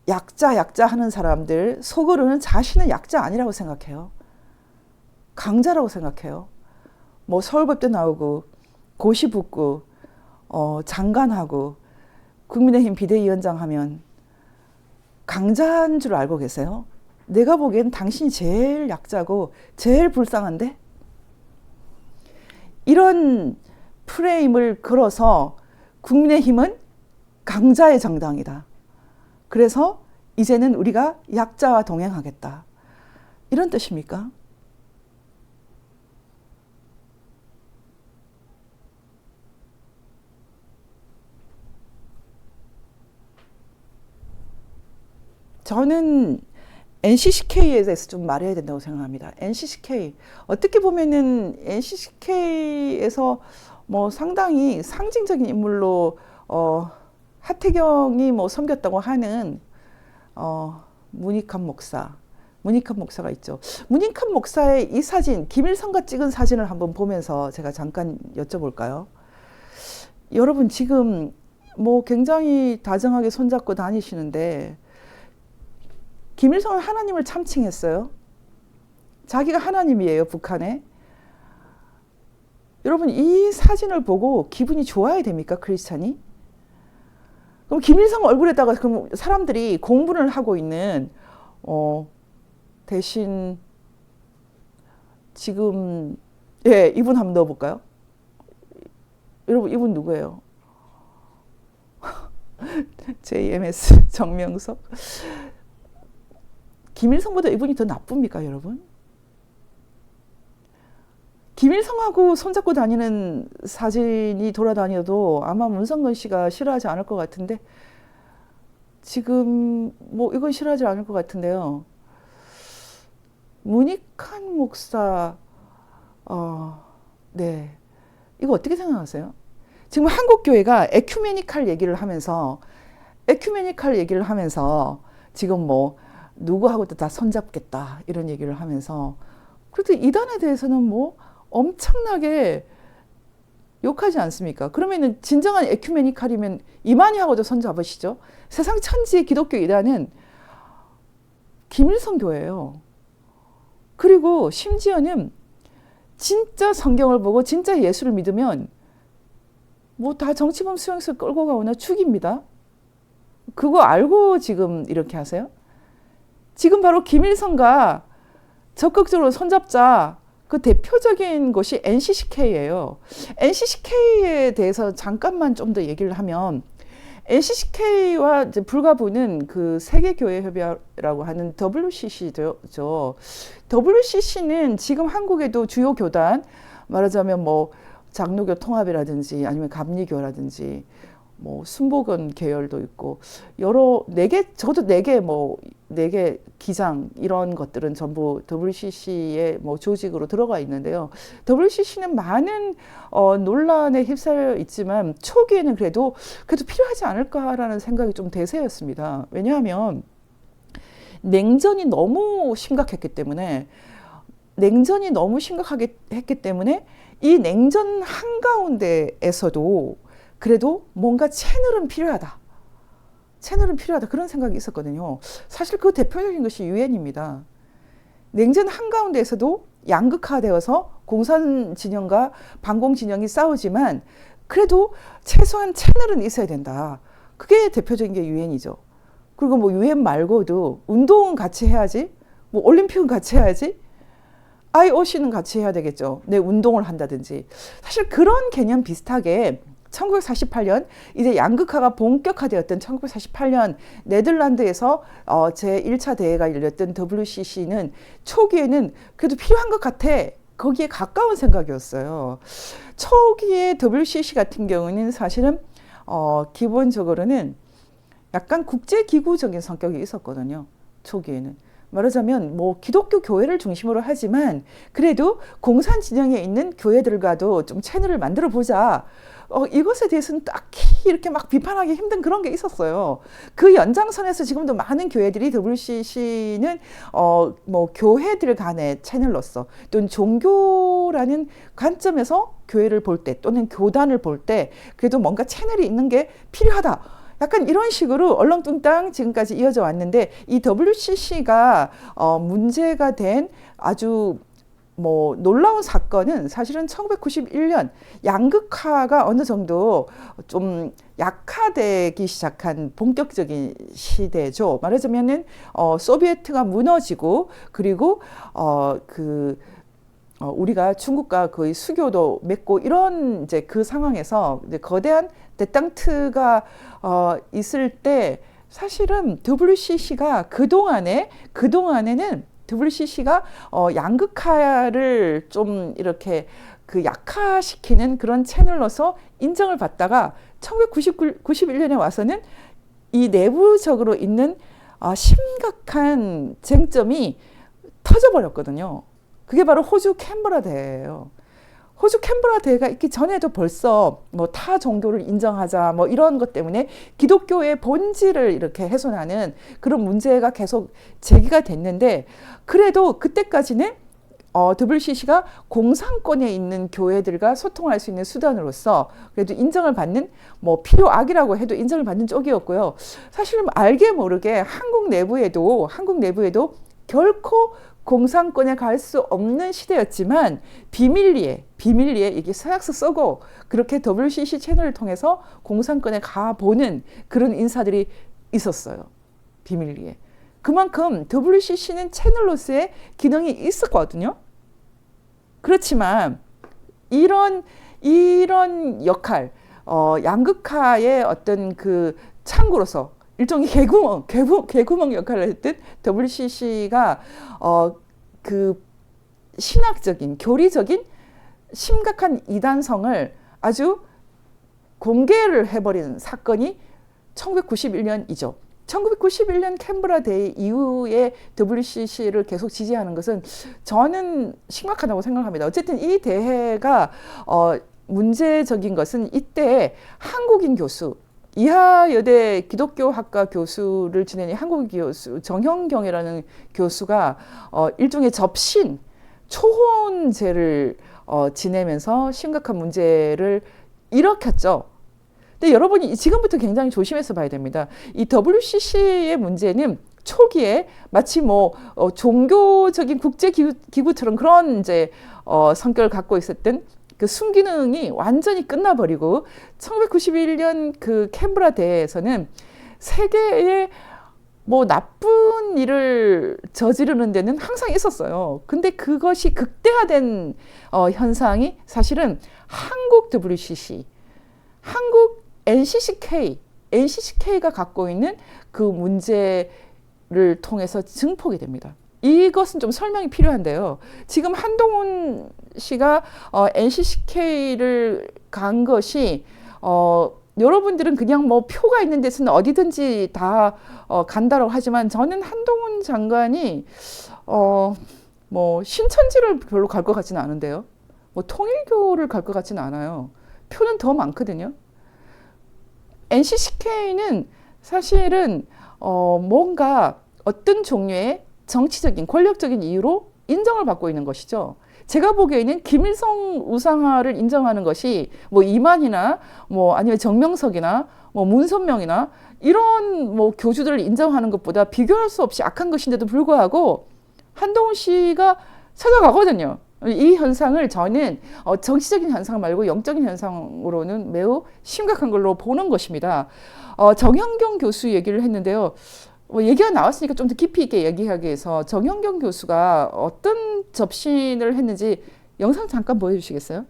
약자 하는 사람들 속으로는 자신은 약자 아니라고 생각해요. 강자라고 생각해요. 뭐 서울법대 나오고 고시 붙고 장관하고 국민의힘 비대위원장 하면 강자인 줄 알고 계세요? 내가 보기엔 당신이 제일 약자고 제일 불쌍한데? 이런 프레임을 걸어서 국민의힘은 강자의 정당이다. 그래서 이제는 우리가 약자와 동행하겠다. 이런 뜻입니까? 저는 NCCK에 대해서 좀 말해야 된다고 생각합니다. NCCK. 어떻게 보면은 NCCK에서 뭐 상당히 상징적인 인물로 하태경이 뭐 섬겼다고 하는 문익환 목사가 있죠. 문익환 목사의 이 사진, 김일성과 찍은 사진을 한번 보면서 제가 잠깐 여쭤볼까요? 여러분 지금 뭐 굉장히 다정하게 손잡고 다니시는데 김일성은 하나님을 참칭했어요. 자기가 하나님이에요, 북한에. 여러분 이 사진을 보고 기분이 좋아야 됩니까, 크리스찬이? 그럼 김일성 얼굴에다가 그럼 사람들이 공분을 하고 있는 대신 지금 이분 한번 넣어볼까요? 여러분 이분 누구예요? JMS 정명석. 김일성보다 이분이 더 나쁩니까, 여러분? 김일성하고 손잡고 다니는 사진이 돌아다녀도 아마 문성근 씨가 싫어하지 않을 것 같은데 지금 뭐 이건 싫어하지 않을 것 같은데요. 문익환 목사 네, 이거 어떻게 생각하세요? 지금 한국 교회가 에큐메니칼 얘기를 하면서 지금 뭐 누구하고도 다 손잡겠다 이런 얘기를 하면서 그래도 이단에 대해서는 뭐 엄청나게 욕하지 않습니까? 그러면은 진정한 에큐메니칼이면 이만희하고도 손잡으시죠? 세상 천지의 기독교 이단은 김일성 교회예요. 그리고 심지어는 진짜 성경을 보고 진짜 예수를 믿으면 뭐 다 정치범 수용소 끌고 가거나 죽입니다. 그거 알고 지금 이렇게 하세요? 지금 바로 김일성과 적극적으로 손잡자 그 대표적인 것이 NCCK예요. NCCK에 대해서 잠깐만 좀 더 얘기를 하면 NCCK와 이제 불가분은 그 세계교회협의회라고 하는 WCC죠. WCC는 지금 한국에도 주요 교단 말하자면 뭐 장로교 통합이라든지 아니면 감리교라든지 뭐 순복음 계열도 있고 여러 저도 네 개 기장 이런 것들은 전부 WCC의 뭐 조직으로 들어가 있는데요. WCC는 많은 논란에 휩싸여 있지만 초기에는 그래도 필요하지 않을까라는 생각이 좀 대세였습니다. 왜냐하면 냉전이 너무 심각했기 때문에 이 냉전 한가운데에서도 그래도 뭔가 채널은 필요하다. 그런 생각이 있었거든요. 사실 그 대표적인 것이 유엔입니다. 냉전 한가운데에서도 양극화되어서 공산 진영과 반공 진영이 싸우지만 그래도 최소한 채널은 있어야 된다. 그게 대표적인 게 유엔이죠. 그리고 뭐 유엔 말고도 운동은 같이 해야지. 뭐 올림픽은 같이 해야지. IOC는 같이 해야 되겠죠. 내 운동을 한다든지. 사실 그런 개념 비슷하게 1948년 이제 양극화가 본격화되었던 1948년 네덜란드에서 제1차 대회가 열렸던 WCC는 초기에는 그래도 필요한 것 같아. 거기에 가까운 생각이었어요. 초기에 WCC 같은 경우는 사실은 기본적으로는 약간 국제기구적인 성격이 있었거든요. 초기에는. 말하자면 뭐 기독교 교회를 중심으로 하지만 그래도 공산 진영에 있는 교회들과도 좀 채널을 만들어 보자. 이것에 대해서는 딱히 이렇게 막 비판하기 힘든 그런 게 있었어요. 그 연장선에서 지금도 많은 교회들이 WCC는 뭐 교회들 간의 채널로서 또는 종교라는 관점에서 교회를 볼 때 또는 교단을 볼 때 그래도 뭔가 채널이 있는 게 필요하다. 약간 이런 식으로 얼렁뚱땅 지금까지 이어져 왔는데 이 WCC가 문제가 된 아주 뭐 놀라운 사건은 사실은 1991년 양극화가 어느 정도 좀 약화되기 시작한 본격적인 시대죠. 말하자면은 소비에트가 무너지고 그리고 우리가 중국과 거의 수교도 맺고 이런 이제 그 상황에서 이제 거대한 대땅트가 있을 때 사실은 WCC가 그동안에는 WCC가 양극화를 좀 이렇게 그 약화시키는 그런 채널로서 인정을 받다가 1991년에 와서는 이 내부적으로 있는 심각한 쟁점이 터져버렸거든요. 그게 바로 호주 캔버라 대회예요. 호주 캔버라 대회가 있기 전에도 벌써 뭐 타 종교를 인정하자 뭐 이런 것 때문에 기독교의 본질을 이렇게 훼손하는 그런 문제가 계속 제기가 됐는데 그래도 그때까지는 WCC가 공산권에 있는 교회들과 소통할 수 있는 수단으로서 그래도 인정을 받는 뭐 필요악이라고 해도 인정을 받는 쪽이었고요. 사실 알게 모르게 한국 내부에도 결코 공산권에 갈 수 없는 시대였지만 비밀리에 이게 서약서 쓰고 그렇게 WCC 채널을 통해서 공산권에 가보는 그런 인사들이 있었어요. 비밀리에. 그만큼 WCC는 채널로서의 기능이 있었거든요. 그렇지만 이런 역할, 양극화의 어떤 그 창구로서 일종의 개구멍 역할을 했던 WCC가 그 신학적인, 교리적인 심각한 이단성을 아주 공개를 해버린 사건이 1991년이죠. 1991년 캔버라 대회 이후에 WCC를 계속 지지하는 것은 저는 심각하다고 생각합니다. 어쨌든 이 대회가 문제적인 것은 이때 한국인 교수, 이하여대 기독교학과 교수를 지낸 한국인 교수 정형경이라는 교수가 일종의 접신, 초혼제를 지내면서 심각한 문제를 일으켰죠. 근데 여러분이 지금부터 굉장히 조심해서 봐야 됩니다. 이 WCC의 문제는 초기에 마치 뭐 종교적인 국제기구처럼 그런 이제 성격을 갖고 있었던 그 순기능이 완전히 끝나버리고 1991년 그 캔버라 대회에서는 세계의 뭐 나쁜 일을 저지르는 데는 항상 있었어요. 근데 그것이 극대화된 현상이 사실은 한국 WCC, 한국 NCCK가 갖고 있는 그 문제를 통해서 증폭이 됩니다. 이것은 좀 설명이 필요한데요. 지금 한동훈 씨가 NCCK를 간 것이 여러분들은 그냥 뭐 표가 있는 데서는 어디든지 다 간다라고 하지만 저는 한동훈 장관이 뭐 신천지를 별로 갈 것 같지는 않은데요. 뭐 통일교를 갈 것 같지는 않아요. 표는 더 많거든요. NCCK는 사실은 뭔가 어떤 종류의 정치적인 권력적인 이유로 인정을 받고 있는 것이죠. 제가 보기에는 김일성 우상화를 인정하는 것이 뭐 이만희나 뭐 아니면 정명석이나 뭐 문선명이나 이런 뭐 교주들을 인정하는 것보다 비교할 수 없이 악한 것인데도 불구하고 한동훈 씨가 찾아가거든요. 이 현상을 저는 정치적인 현상 말고 영적인 현상으로는 매우 심각한 걸로 보는 것입니다. 정형경 교수 얘기를 했는데요. 얘기가 나왔으니까 좀 더 깊이 있게 얘기하기 위해서 정형경 교수가 어떤 접신을 했는지 영상 잠깐 보여주시겠어요?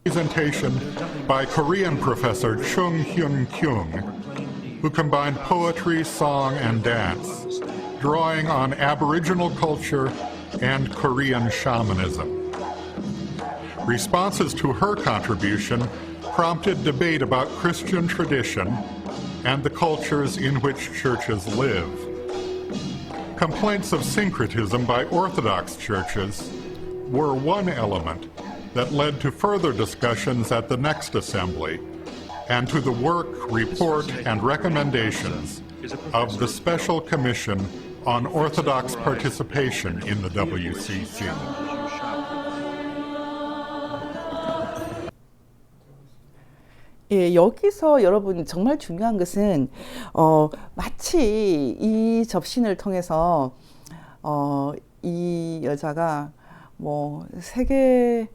Presentation by Korean professor Chung Hyun Kyung, who combined poetry, song, and dance, drawing on Aboriginal culture and Korean shamanism. Responses to her contribution prompted debate about Christian tradition and the cultures in which churches live. Complaints of syncretism by Orthodox churches were one element that led to further discussions at the next assembly and to the work, report, and recommendations of the Special Commission on Orthodox Participation in the WCC. 예, 여기서 여러분 정말 중요한 것은 마치 이 접신을 통해서 이 여자가 뭐 세계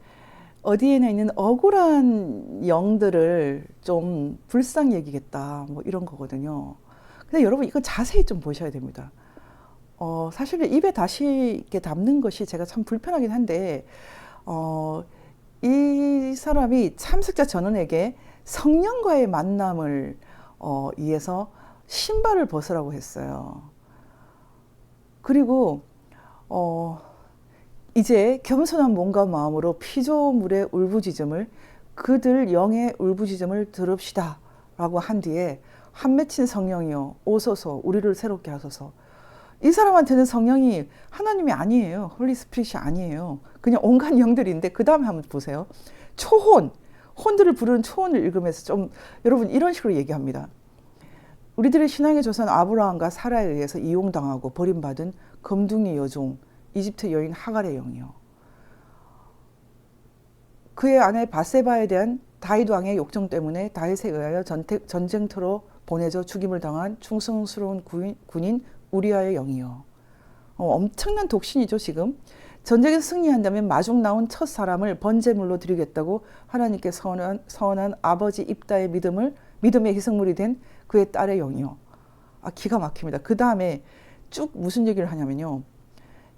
어디에나 있는 억울한 영들을 좀 불쌍히 여기겠다 뭐 이런 거거든요. 근데 여러분 이거 자세히 좀 보셔야 됩니다. 사실 입에 다시 이렇게 담는 것이 제가 참 불편하긴 한데 이 사람이 참석자 전원에게 성령과의 만남을 위해서 신발을 벗으라고 했어요. 그리고 이제 겸손한 몸과 마음으로 피조물의 울부짖음을 그들 영의 울부짖음을 들읍시다 라고 한 뒤에 한 맺힌 성령이여 오소서 우리를 새롭게 하소서. 이 사람한테는 성령이 하나님이 아니에요. 홀리 스피릿이 아니에요. 그냥 온갖 영들인데 그 다음에 한번 보세요. 혼들을 부르는 초혼을 읽으면서 좀 여러분 이런 식으로 얘기합니다. 우리들의 신앙의 조상 아브라함과 사라에 의해서 이용당하고 버림받은 검둥이 여종 이집트 여인 하갈의 영이요. 그의 아내 바세바에 대한 다윗 왕의 욕정 때문에 다윗에 의하여 전쟁터로 보내져 죽임을 당한 충성스러운 군인 우리아의 영이요. 엄청난 독신이죠 지금. 전쟁에서 승리한다면 마중 나온 첫 사람을 번제물로 드리겠다고 하나님께 서원한 아버지 입다의 믿음의 희생물이 된 그의 딸의 영이요. 기가 막힙니다. 그 다음에 쭉 무슨 얘기를 하냐면요.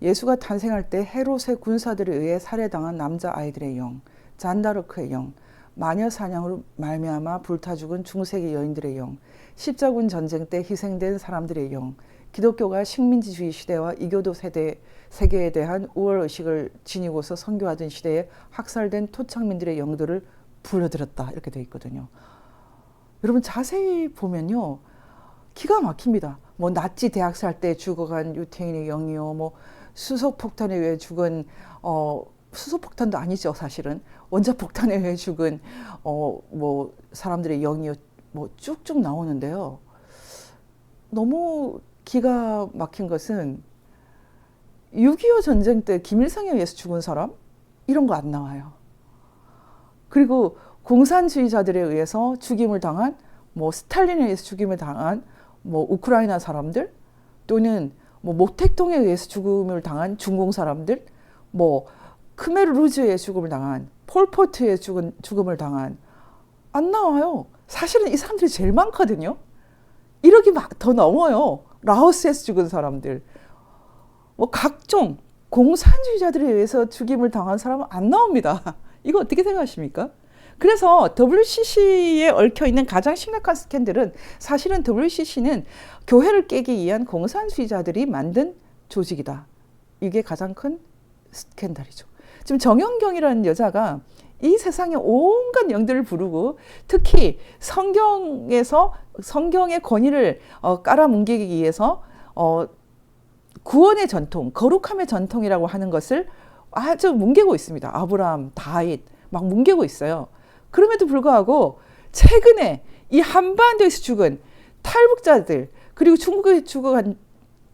예수가 탄생할 때 헤롯의 군사들에 의해 살해당한 남자 아이들의 영, 잔다르크의 영, 마녀 사냥으로 말미암아 불타 죽은 중세기 여인들의 영, 십자군 전쟁 때 희생된 사람들의 영, 기독교가 식민지주의 시대와 이교도 세계에 대한 우월의식을 지니고서 선교하던 시대에 학살된 토착민들의 영들을 불러들였다. 이렇게 되어 있거든요. 여러분 자세히 보면요. 기가 막힙니다. 뭐 나치 대학살 때 죽어간 유태인의 영이요. 뭐 수소폭탄에 의해 죽은 수소폭탄도 아니죠 사실은. 원자폭탄에 의해 죽은 뭐 사람들의 영이요. 뭐 쭉쭉 나오는데요. 너무 기가 막힌 것은 6.25 전쟁 때 김일성에 의해서 죽은 사람? 이런 거 안 나와요. 그리고 공산주의자들에 의해서 죽임을 당한 뭐 스탈린에 의해서 죽임을 당한 뭐 우크라이나 사람들 또는 뭐 모택동에 의해서 죽음을 당한 중공 사람들 뭐 크메르 루즈에 죽음을 당한 폴포트에 죽음을 당한 안 나와요. 사실은 이 사람들이 제일 많거든요. 1억이 더 넘어요. 라오스에서 죽은 사람들. 뭐 각종 공산주의자들에 의해서 죽임을 당한 사람은 안 나옵니다. 이거 어떻게 생각하십니까? 그래서 WCC에 얽혀있는 가장 심각한 스캔들은 사실은 WCC는 교회를 깨기 위한 공산주의자들이 만든 조직이다. 이게 가장 큰 스캔들이죠. 지금 정영경이라는 여자가 이 세상의 온갖 영들을 부르고 특히 성경의 권위를 깔아뭉개기 위해서 구원의 전통, 거룩함의 전통이라고 하는 것을 아주 뭉개고 있습니다. 아브라함, 다윗 막 뭉개고 있어요. 그럼에도 불구하고 최근에 이 한반도에서 죽은 탈북자들 그리고 중국에 죽어간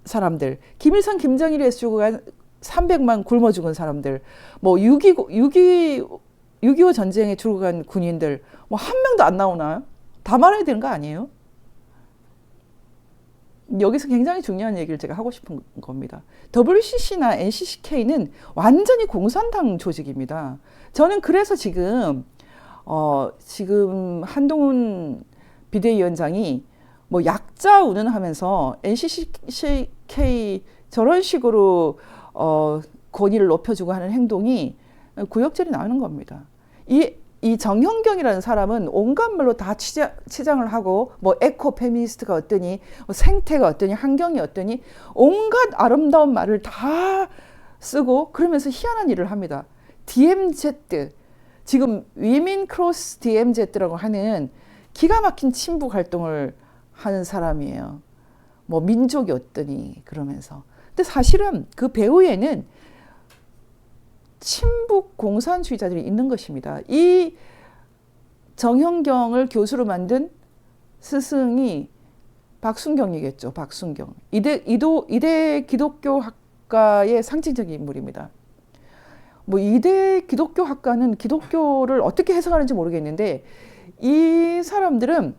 사람들, 김일성, 김정일에서 죽어간 300만 굶어 죽은 사람들, 뭐 6.25 전쟁에 죽어간 군인들 뭐 한 명도 안 나오나요? 다 말해야 되는 거 아니에요? 여기서 굉장히 중요한 얘기를 제가 하고 싶은 겁니다. WCC나 NCCK는 완전히 공산당 조직입니다. 저는 그래서 지금 한동훈 비대위원장이 뭐 약자 운운하면서 NCCK 저런 식으로 권위를 높여주고 하는 행동이 구역질이 나는 겁니다. 이 정형경이라는 사람은 온갖 말로 다 치장을 하고 뭐 에코 페미니스트가 어떠니 생태가 어떠니 환경이 어떠니 온갖 아름다운 말을 다 쓰고 그러면서 희한한 일을 합니다. DMZ 지금 위민 크로스 DMZ라고 하는 기가 막힌 친북 활동을 하는 사람이에요. 뭐 민족이 어떠니 그러면서. 근데 사실은 그 배후에는 친북 공산주의자들이 있는 것입니다. 이 정형경을 교수로 만든 스승이 박순경이겠죠. 박순경. 이대 기독교 학과의 상징적인 인물입니다. 뭐 이대 기독교 학과는 기독교를 어떻게 해석하는지 모르겠는데 이 사람들은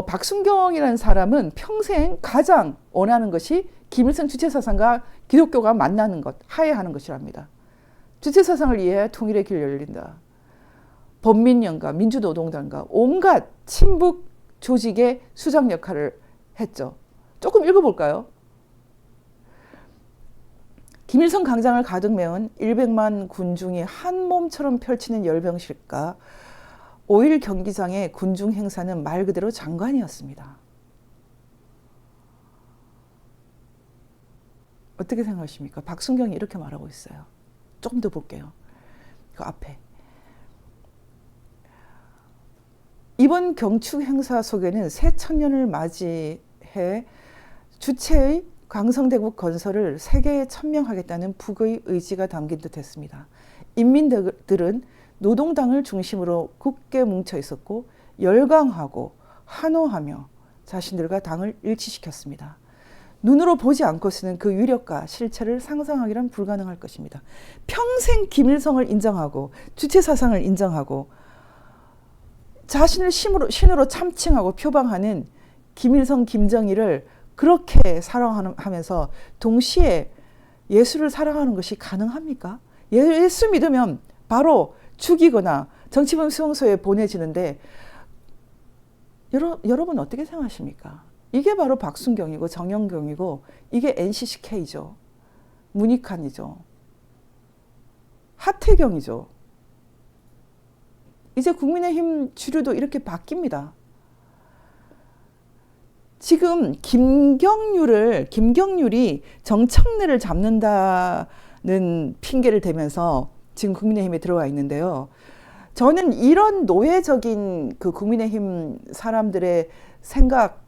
박순경이라는 사람은 평생 가장 원하는 것이 김일성 주체사상과 기독교가 만나는 것, 화해하는 것이랍니다. 주체사상을 이해해야 통일의 길 열린다. 범민연가, 민주노동당과 온갖 친북 조직의 수장 역할을 했죠. 조금 읽어볼까요? 김일성 광장을 가득 메운 100만 군중이 한 몸처럼 펼치는 열병식과 5.1 경기장의 군중 행사는 말 그대로 장관이었습니다. 어떻게 생각하십니까? 박순경이 이렇게 말하고 있어요. 조금 더 볼게요. 그 앞에. 이번 경축 행사 속에는 새 천년을 맞이해 주체의 광성대국 건설을 세계에 천명하겠다는 북의 의지가 담긴 듯했습니다. 인민들은 노동당을 중심으로 굳게 뭉쳐 있었고 열광하고 환호하며 자신들과 당을 일치시켰습니다. 눈으로 보지 않고서는 그 위력과 실체를 상상하기란 불가능할 것입니다. 평생 김일성을 인정하고 주체사상을 인정하고 자신을 신으로 참칭하고 표방하는 김일성, 김정일을 그렇게 사랑하면서 동시에 예수를 사랑하는 것이 가능합니까? 예수 믿으면 바로 죽이거나 정치범 수용소에 보내지는데 여러분 어떻게 생각하십니까? 이게 바로 박순경이고 정영경이고 이게 NCCK죠. 문익환이죠. 하태경이죠. 이제 국민의힘 주류도 이렇게 바뀝니다. 지금 김경률이 정청래를 잡는다는 핑계를 대면서 지금 국민의힘에 들어와 있는데요. 저는 이런 노예적인 그 국민의힘 사람들의 생각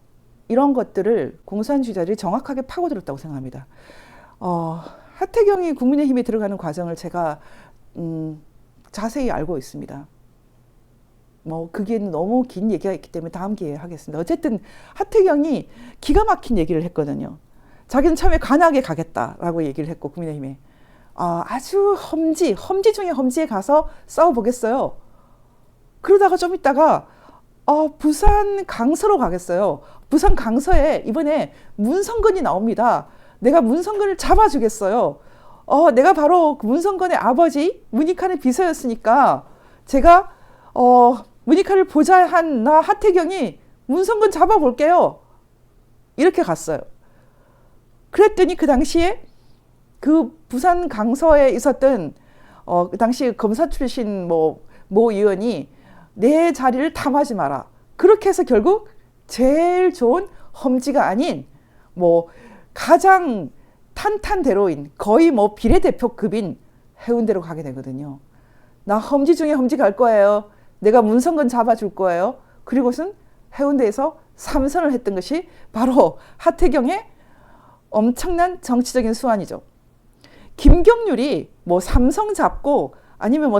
이런 것들을 공산주의자들이 정확하게 파고들었다고 생각합니다. 하태경이 국민의힘에 들어가는 과정을 제가 자세히 알고 있습니다. 그게 너무 긴 얘기가 있기 때문에 다음 기회에 하겠습니다. 어쨌든 하태경이 기가 막힌 얘기를 했거든요. 자기는 처음에 관악에 가겠다라고 얘기를 했고 국민의힘에 아주 험지 중에 험지에 가서 싸워보겠어요. 그러다가 좀 있다가 부산 강서로 가겠어요. 부산 강서에 이번에 문성근이 나옵니다. 내가 문성근을 잡아주겠어요. 내가 바로 문성근의 아버지 문익환의 비서였으니까 제가 문익환을 보좌한 나 하태경이 문성근 잡아볼게요. 이렇게 갔어요. 그랬더니 그 당시에 그 부산 강서에 있었던 그 당시 검사 출신 모 의원이 내 자리를 탐하지 마라. 그렇게 해서 결국 제일 좋은 험지가 아닌 가장 탄탄대로인 거의 비례대표급인 해운대로 가게 되거든요. 나 험지 중에 험지 갈 거예요. 내가 문성근 잡아줄 거예요. 그리고선 해운대에서 3선을 했던 것이 바로 하태경의 엄청난 정치적인 수완이죠. 김경률이 삼성 잡고 아니면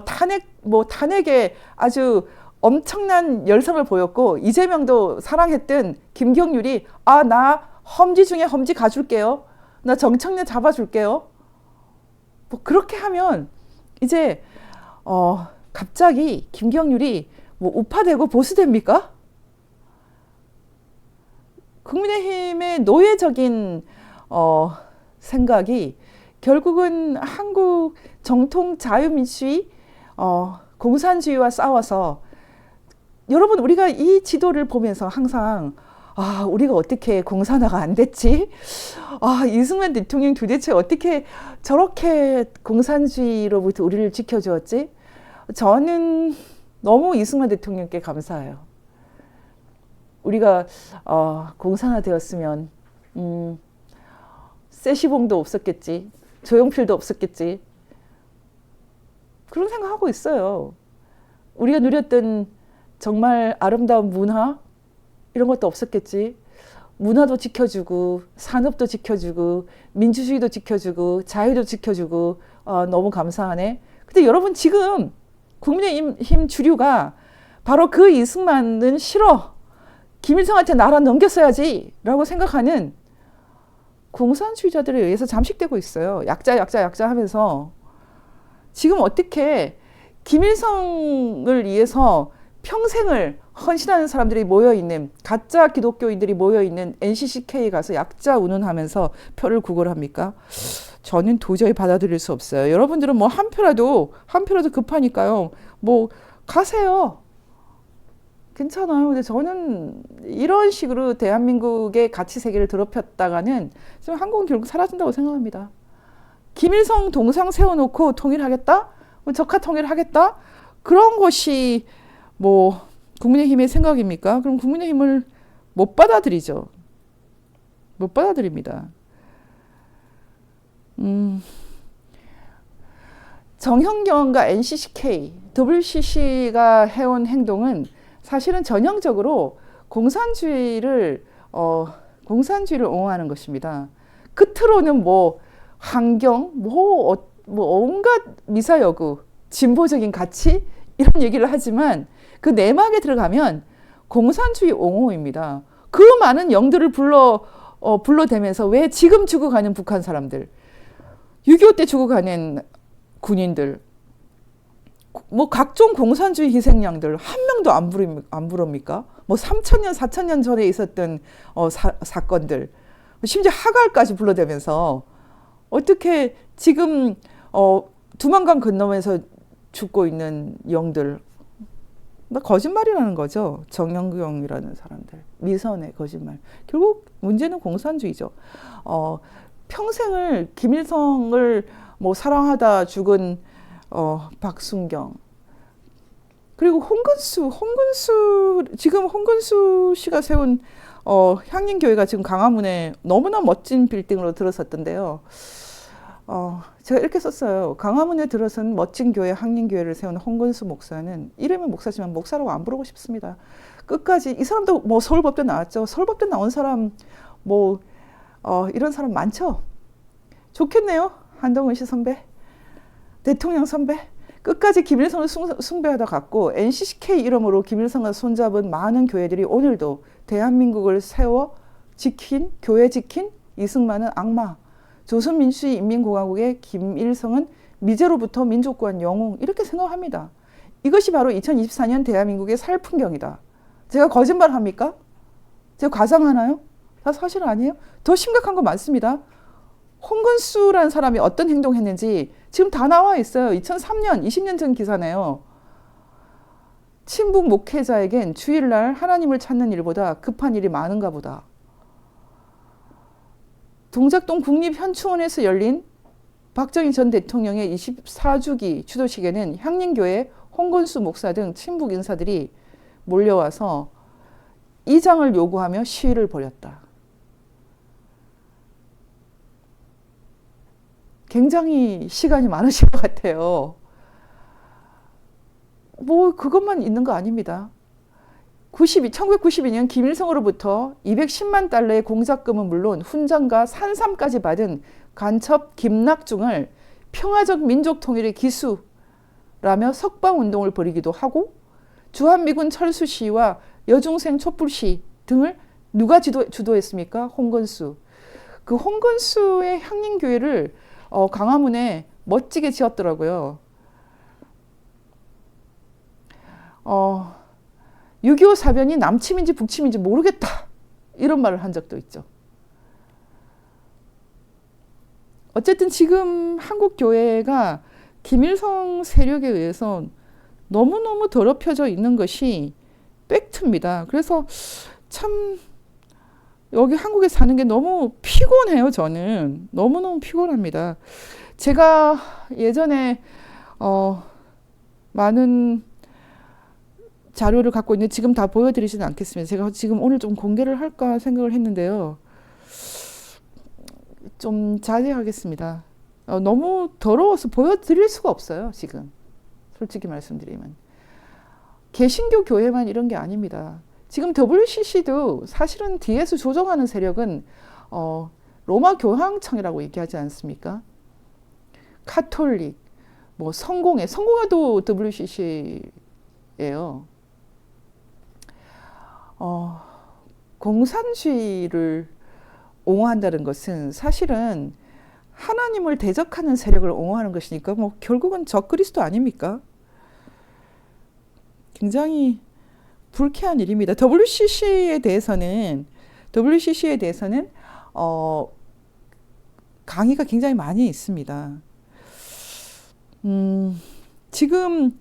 탄핵에 아주 엄청난 열성을 보였고 이재명도 사랑했던 김경률이 나 험지 중에 험지 가줄게요. 나 정청래 잡아줄게요. 그렇게 하면 이제 갑자기 김경률이 우파되고 보수됩니까? 국민의힘의 노예적인 생각이 결국은 한국 정통 자유민주주의 공산주의와 싸워서 여러분 우리가 이 지도를 보면서 항상 우리가 어떻게 공산화가 안 됐지? 이승만 대통령 도대체 어떻게 저렇게 공산주의로부터 우리를 지켜주었지? 저는 너무 이승만 대통령께 감사해요. 우리가 공산화되었으면 세시봉도 없었겠지. 조용필도 없었겠지. 그런 생각하고 있어요. 우리가 누렸던 정말 아름다운 문화 이런 것도 없었겠지. 문화도 지켜주고 산업도 지켜주고 민주주의도 지켜주고 자유도 지켜주고 너무 감사하네. 근데 여러분 지금 국민의힘 주류가 바로 그 이승만은 싫어. 김일성한테 나라 넘겼어야지 라고 생각하는 공산주의자들에 의해서 잠식되고 있어요. 약자 하면서 지금 어떻게 김일성을 위해서 평생을 헌신하는 사람들이 모여있는, 가짜 기독교인들이 모여있는 NCCK 가서 약자 운운하면서 표를 구걸합니까? 저는 도저히 받아들일 수 없어요. 여러분들은 뭐 한 표라도 급하니까요. 뭐 가세요. 괜찮아요. 근데 저는 이런 식으로 대한민국의 가치 세계를 더럽혔다가는 지금 한국은 결국 사라진다고 생각합니다. 김일성 동상 세워놓고 통일하겠다? 뭐 적화 통일하겠다? 그런 것이 뭐 국민의힘의 생각입니까? 그럼 국민의힘을 못 받아들이죠. 못 받아들입니다. 정형경과 NCCK, WCC가 해온 행동은 사실은 전형적으로 공산주의를 옹호하는 것입니다. 끝으로는 뭐 환경, 뭐 온갖 미사여구, 진보적인 가치 이런 얘기를 하지만 그 내막에 들어가면 공산주의 옹호입니다. 그 많은 영들을 불러대면서 왜 지금 죽어가는 북한 사람들, 6.25 때 죽어가는 군인들, 뭐 각종 공산주의 희생양들 한 명도 안 부릅니까? 뭐 3,000년, 4,000년 전에 있었던 사건들, 심지어 하갈까지 불러대면서 어떻게 지금 두만강 건너면서 죽고 있는 영들, 거짓말이라는 거죠. 정영경이라는 사람들, 미선의 거짓말. 결국 문제는 공산주의죠. 평생을 김일성을 뭐 사랑하다 죽은 박순경, 그리고 홍근수 지금 홍근수 씨가 세운 향림교회가 지금 강화문에 너무나 멋진 빌딩으로 들어섰던데요. 제가 이렇게 썼어요. 강화문에 들어선 멋진 교회, 향림교회를 세운 홍근수 목사는 이름은 목사지만 목사라고 안 부르고 싶습니다. 끝까지 이 사람도 뭐 서울법대 나왔죠. 서울법대 나온 사람 뭐 이런 사람 많죠. 좋겠네요. 한동훈 씨 선배, 대통령 선배. 끝까지 김일성을 숭배하다 갔고 NCCK 이름으로 김일성과 손잡은 많은 교회들이 오늘도 대한민국을 세워 지킨, 교회 지킨 이승만은 악마, 조선민주주의 인민공화국의 김일성은 미제로부터 민족구한 영웅, 이렇게 생각합니다. 이것이 바로 2024년 대한민국의 살풍경이다. 제가 거짓말합니까? 제가 과장하나요? 다 사실 아니에요? 더 심각한 거 많습니다. 홍근수라는 사람이 어떤 행동했는지 지금 다 나와 있어요. 2003년, 20년 전 기사네요. 친북 목회자에겐 주일날 하나님을 찾는 일보다 급한 일이 많은가 보다. 동작동 국립현충원에서 열린 박정희 전 대통령의 24주기 추도식에는 향림교회, 홍건수 목사 등 친북 인사들이 몰려와서 이장을 요구하며 시위를 벌였다. 굉장히 시간이 많으실 것 같아요. 뭐 그것만 있는 거 아닙니다. 1992년 김일성으로부터 210만 달러의 공작금은 물론 훈장과 산삼까지 받은 간첩 김낙중을 평화적 민족 통일의 기수라며 석방운동을 벌이기도 하고 주한미군 철수 시위와 여중생 촛불 시위 등을 누가 주도했습니까? 홍건수. 그 홍건수의 향림교회를 강화문에 멋지게 지었더라고요. 6.25 사변이 남침인지 북침인지 모르겠다, 이런 말을 한 적도 있죠. 어쨌든 지금 한국 교회가 김일성 세력에 의해서 너무너무 더럽혀져 있는 것이 팩트입니다. 그래서 참 여기 한국에 사는 게 너무 피곤해요. 저는 너무너무 피곤합니다. 제가 예전에 많은 자료를 갖고 있는데 지금 다 보여드리지는 않겠습니다. 제가 지금 오늘 좀 공개를 할까 생각을 했는데요. 좀 자제하겠습니다. 너무 더러워서 보여드릴 수가 없어요. 지금 솔직히 말씀드리면. 개신교 교회만 이런 게 아닙니다. 지금 WCC도 사실은 뒤에서 조정하는 세력은 로마 교황청이라고 얘기하지 않습니까? 카톨릭, 뭐 성공회도 WCC예요. 공산주의를 옹호한다는 것은 사실은 하나님을 대적하는 세력을 옹호하는 것이니까 뭐 결국은 적그리스도 아닙니까? 굉장히 불쾌한 일입니다. WCC에 대해서는 강의가 굉장히 많이 있습니다. 지금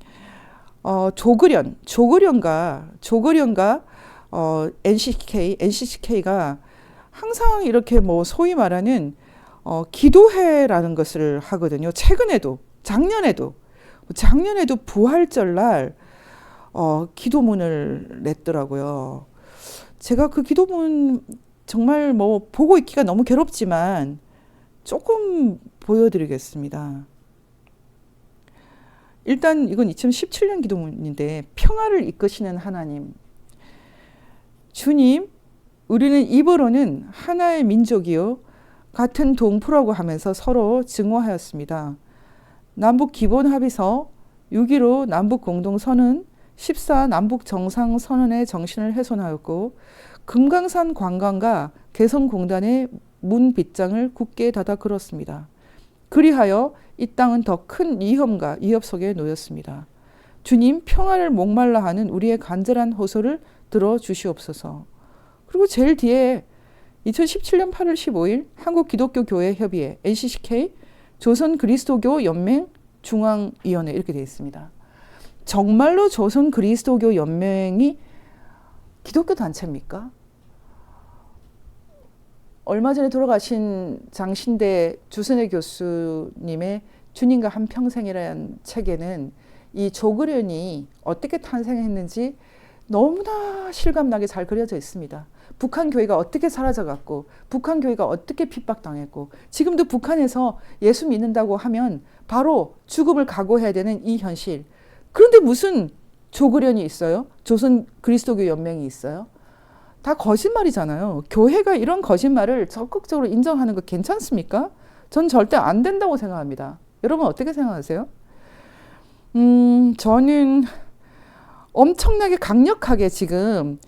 조그련과 NCCK가 항상 이렇게 뭐 소위 말하는 기도회라는 것을 하거든요. 작년에도 부활절날 기도문을 냈더라고요. 제가 그 기도문 정말 뭐 보고 있기가 너무 괴롭지만 조금 보여드리겠습니다. 일단 이건 2017년 기도문인데, 평화를 이끄시는 하나님, 주님, 우리는 입으로는 하나의 민족이요 같은 동포라고 하면서 서로 증오하였습니다. 남북 기본합의서 6.15 남북공동선언 14 남북정상선언의 정신을 훼손하였고, 금강산 관광과 개성공단의 문 빗장을 굳게 닫아 걸었습니다. 그리하여 이 땅은 더 큰 위험과 위협 속에 놓였습니다. 주님, 평화를 목말라 하는 우리의 간절한 호소를 들어주시옵소서. 그리고 제일 뒤에 2017년 8월 15일 한국기독교교회협의회 NCCK 조선그리스도교 연맹 중앙위원회 이렇게 되어 있습니다. 정말로 조선그리스도교 연맹이 기독교 단체입니까? 얼마 전에 돌아가신 장신대 주선혜 교수님의 주님과 한평생이라는 책에는 이 조그련이 어떻게 탄생했는지 너무나 실감나게 잘 그려져 있습니다. 북한 교회가 어떻게 사라져갔고, 북한 교회가 어떻게 핍박당했고, 지금도 북한에서 예수 믿는다고 하면 바로 죽음을 각오해야 되는 이 현실. 그런데 무슨 조그련이 있어요? 조선 그리스도교 연맹이 있어요? 다 거짓말이잖아요. 교회가 이런 거짓말을 적극적으로 인정하는 거 괜찮습니까? 전 절대 안 된다고 생각합니다. 여러분 어떻게 생각하세요? 저는 엄청나게 강력하게 지금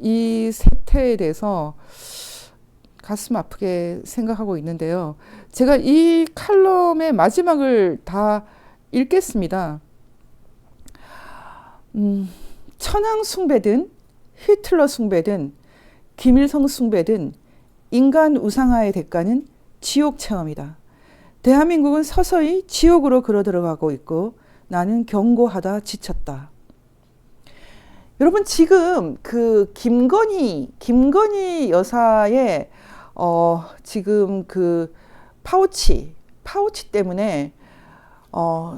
이 세태에 대해서 가슴 아프게 생각하고 있는데요. 제가 이 칼럼의 마지막을 다 읽겠습니다. 천황 숭배든 히틀러 숭배든 김일성 숭배든 인간 우상화의 대가는 지옥 체험이다. 대한민국은 서서히 지옥으로 걸어 들어가고 있고 나는 경고하다 지쳤다. 여러분 지금 그 김건희 여사의 지금 그 파우치 때문에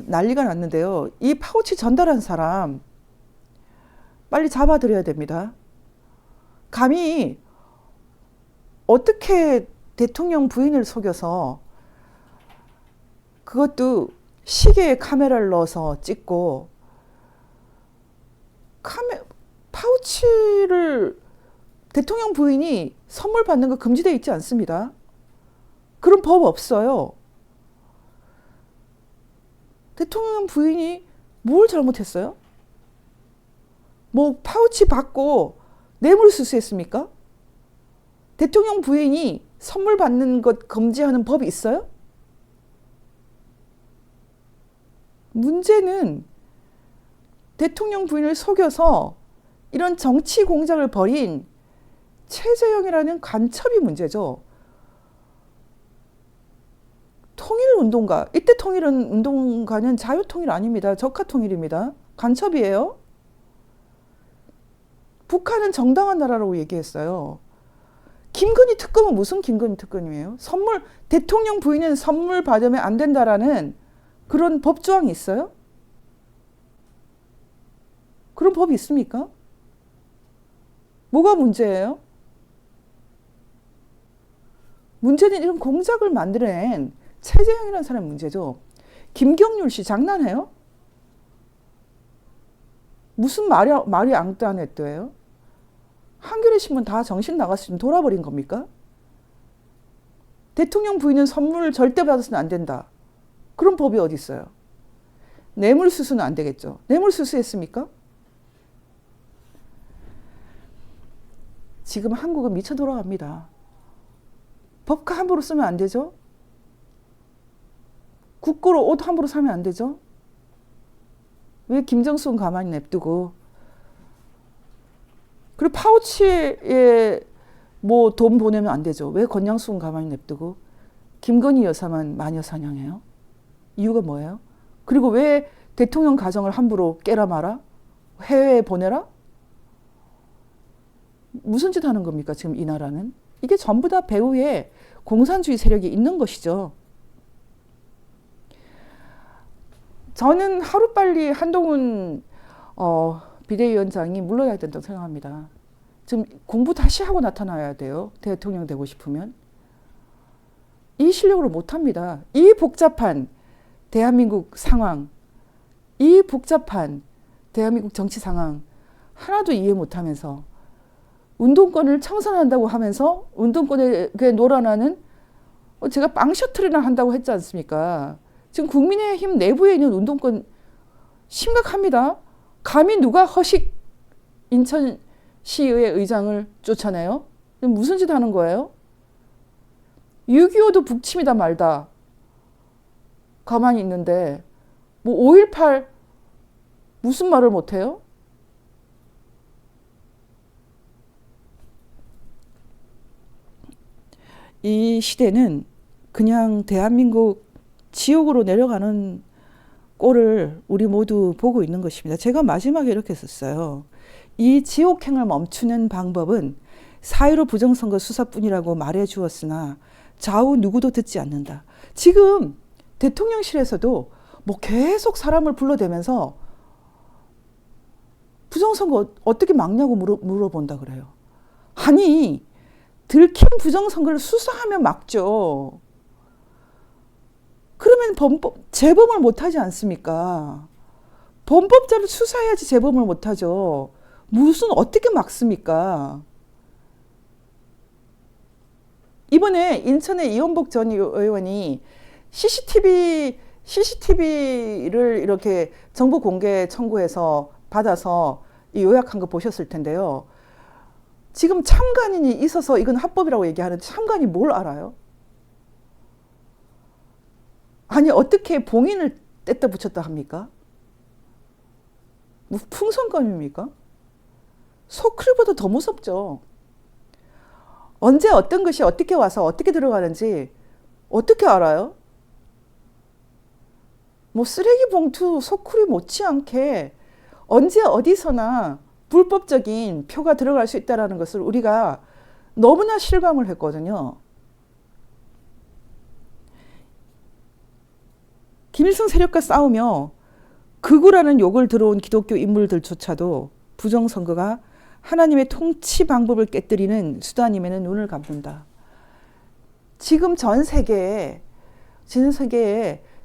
난리가 났는데요. 이 파우치 전달한 사람 빨리 잡아들여야 됩니다. 감히 어떻게 대통령 부인을 속여서 그것도 시계에 카메라를 넣어서 찍고 파우치를 대통령 부인이 선물 받는 거 금지되어 있지 않습니다. 그런 법 없어요. 대통령 부인이 뭘 잘못했어요? 뭐 파우치 받고 뇌물수수했습니까? 대통령 부인이 선물 받는 것 금지하는 법이 있어요? 문제는 대통령 부인을 속여서 이런 정치 공작을 벌인 최재형이라는 간첩이 문제죠. 통일운동가, 이때 통일운동가는 자유통일 아닙니다. 적화통일입니다. 간첩이에요. 북한은 정당한 나라라고 얘기했어요. 김건희 특검은 무슨 김건희 특검이에요? 대통령 부인은 선물 받으면 안 된다라는 그런 법조항이 있어요? 그런 법이 있습니까? 뭐가 문제예요? 문제는 이런 공작을 만들어낸 최재형이라는 사람이 문제죠. 김경률 씨 장난해요? 무슨 말이 앙따냈대요? 한겨레 신문 다 정신 나가서 좀 돌아버린 겁니까? 대통령 부인은 선물을 절대 받아서는 안 된다. 그런 법이 어디 있어요? 뇌물수수는 안 되겠죠. 뇌물수수했습니까? 지금 한국은 미쳐 돌아갑니다. 법카 함부로 쓰면 안 되죠? 국고로 옷 함부로 사면 안 되죠? 왜 김정숙은 가만히 냅두고 그리고 파우치에 뭐 돈 보내면 안 되죠. 왜 권양숙은 가만히 냅두고 김건희 여사만 마녀 사냥해요? 이유가 뭐예요? 그리고 왜 대통령 가정을 함부로 깨라 마라? 해외에 보내라? 무슨 짓 하는 겁니까? 지금 이 나라는? 이게 전부 다 배후에 공산주의 세력이 있는 것이죠. 저는 하루빨리 한동훈 비대위원장이 물러나야 된다고 생각합니다. 지금 공부 다시 하고 나타나야 돼요. 대통령 되고 싶으면. 이 실력으로 못합니다. 이 복잡한 대한민국 상황, 이 복잡한 대한민국 정치 상황 하나도 이해 못하면서 운동권을 청산한다고 하면서 운동권에 놀아나는 제가 빵 셔틀이나 한다고 했지 않습니까? 지금 국민의힘 내부에 있는 운동권 심각합니다. 감히 누가 허식 인천시의회 의장을 쫓아내요? 무슨 짓 하는 거예요? 6.25도 북침이다 말다 가만히 있는데 뭐 5.18 무슨 말을 못해요? 이 시대는 그냥 대한민국 지옥으로 내려가는 꼴을 우리 모두 보고 있는 것입니다. 제가 마지막에 이렇게 썼어요. 이 지옥행을 멈추는 방법은 4.15 부정선거 수사뿐이라고 말해 주었으나 좌우 누구도 듣지 않는다. 지금 대통령실에서도 뭐 계속 사람을 불러대면서 부정선거 어떻게 막냐고 물어본다 그래요. 아니 들킨 부정선거를 수사하면 막죠. 그러면 재범을 못하지 않습니까? 범법자를 수사해야지 재범을 못하죠. 무슨 어떻게 막습니까? 이번에 인천의 이원복 전 의원이 CCTV를 이렇게 정보 공개 청구해서 받아서 요약한 거 보셨을 텐데요. 지금 참관인이 있어서 이건 합법이라고 얘기하는데 참관이 뭘 알아요? 아니 어떻게 봉인을 뗐다 붙였다 합니까? 뭐 풍선껌입니까? 소크리보다 더 무섭죠. 언제 어떤 것이 어떻게 와서 어떻게 들어가는지 어떻게 알아요? 뭐 쓰레기 봉투 소쿠리 못지않게 언제 어디서나 불법적인 표가 들어갈 수 있다는 것을 우리가 너무나 실감을 했거든요. 김일성 세력과 싸우며 극우라는 욕을 들어온 기독교 인물들조차도 부정선거가 하나님의 통치 방법을 깨뜨리는 수단임에는 눈을 감는다. 지금 전 세계에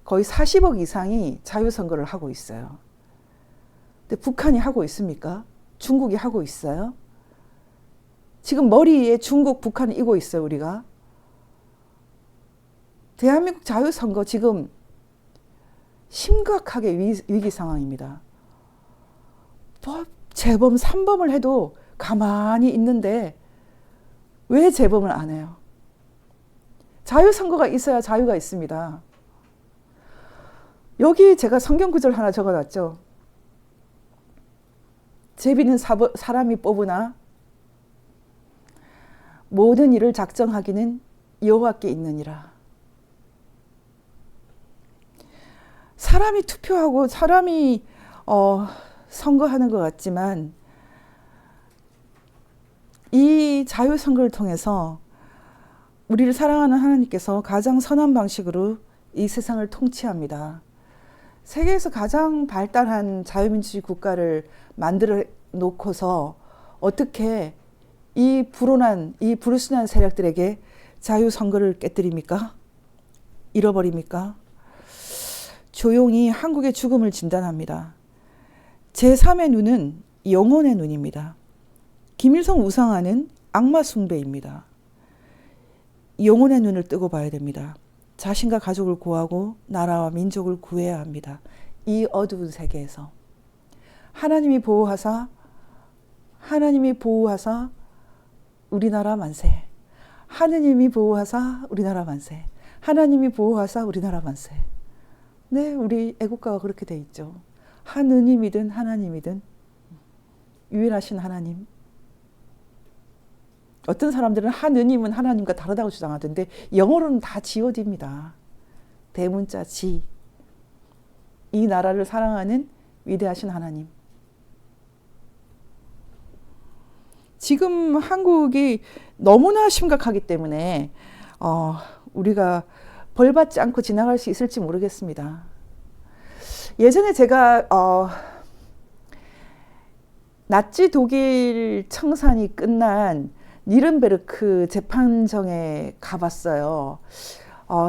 거의 40억 이상이 자유선거를 하고 있어요. 근데 북한이 하고 있습니까? 중국이 하고 있어요? 지금 머리에 중국, 북한이 이고 있어요, 우리가. 대한민국 자유선거 지금 심각하게 위기 상황입니다. 재범 3범을 해도 가만히 있는데 왜 재범을 안 해요? 자유선거가 있어야 자유가 있습니다. 여기 제가 성경 구절 하나 적어놨죠. 제비는 사람이 뽑으나 모든 일을 작정하기는 여호와께 있느니라. 사람이 투표하고 사람이 선거하는 것 같지만 이 자유선거를 통해서 우리를 사랑하는 하나님께서 가장 선한 방식으로 이 세상을 통치합니다. 세계에서 가장 발달한 자유민주주의 국가를 만들어 놓고서 어떻게 이 불순한 세력들에게 자유선거를 깨뜨립니까? 잃어버립니까? 조용히 한국의 죽음을 진단합니다. 제3의 눈은 영혼의 눈입니다. 김일성 우상화는 악마 숭배입니다. 영혼의 눈을 뜨고 봐야 됩니다. 자신과 가족을 구하고 나라와 민족을 구해야 합니다. 이 어두운 세계에서 하나님이 보호하사 우리나라 만세. 하느님이 보호하사 우리나라 만세. 하나님이 보호하사 우리나라 만세. 네, 우리 애국가가 그렇게 돼 있죠. 하느님이든 하나님이든 유일하신 하나님. 어떤 사람들은 하느님은 하나님과 다르다고 주장하던데 영어로는 다 God입니다. 대문자 G. 이 나라를 사랑하는 위대하신 하나님. 지금 한국이 너무나 심각하기 때문에 우리가 벌받지 않고 지나갈 수 있을지 모르겠습니다. 예전에 제가 나치 독일 청산이 끝난 니른베르크 재판정에 가봤어요.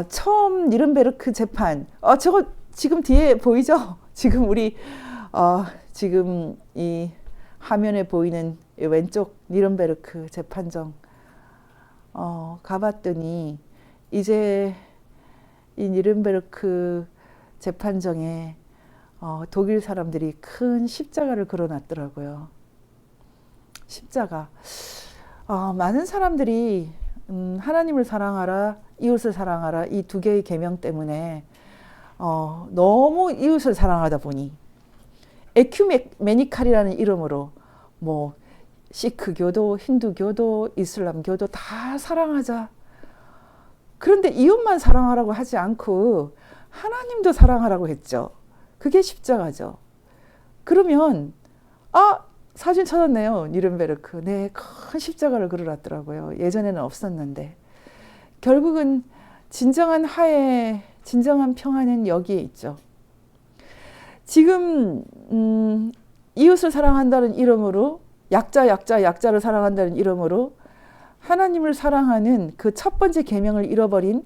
처음 니른베르크 재판, 저거 지금 뒤에 보이죠? 지금 우리 지금 이 화면에 보이는 이 왼쪽 니른베르크 재판정 가봤더니 이제 이 니른베르크 재판정에 독일 사람들이 큰 십자가를 걸어놨더라고요. 십자가. 많은 사람들이 하나님을 사랑하라, 이웃을 사랑하라 이 두 개의 계명 때문에 너무 이웃을 사랑하다 보니 에큐메니칼이라는 이름으로 뭐 시크교도, 힌두교도, 이슬람교도 다 사랑하자. 그런데 이웃만 사랑하라고 하지 않고 하나님도 사랑하라고 했죠. 그게 십자가죠. 그러면 사진 찾았네요. 니른베르크. 네, 큰 십자가를 그려놨더라고요. 예전에는 없었는데. 결국은 진정한 화해, 진정한 평화는 여기에 있죠. 지금 이웃을 사랑한다는 이름으로 약자를 사랑한다는 이름으로 하나님을 사랑하는 그 첫 번째 계명을 잃어버린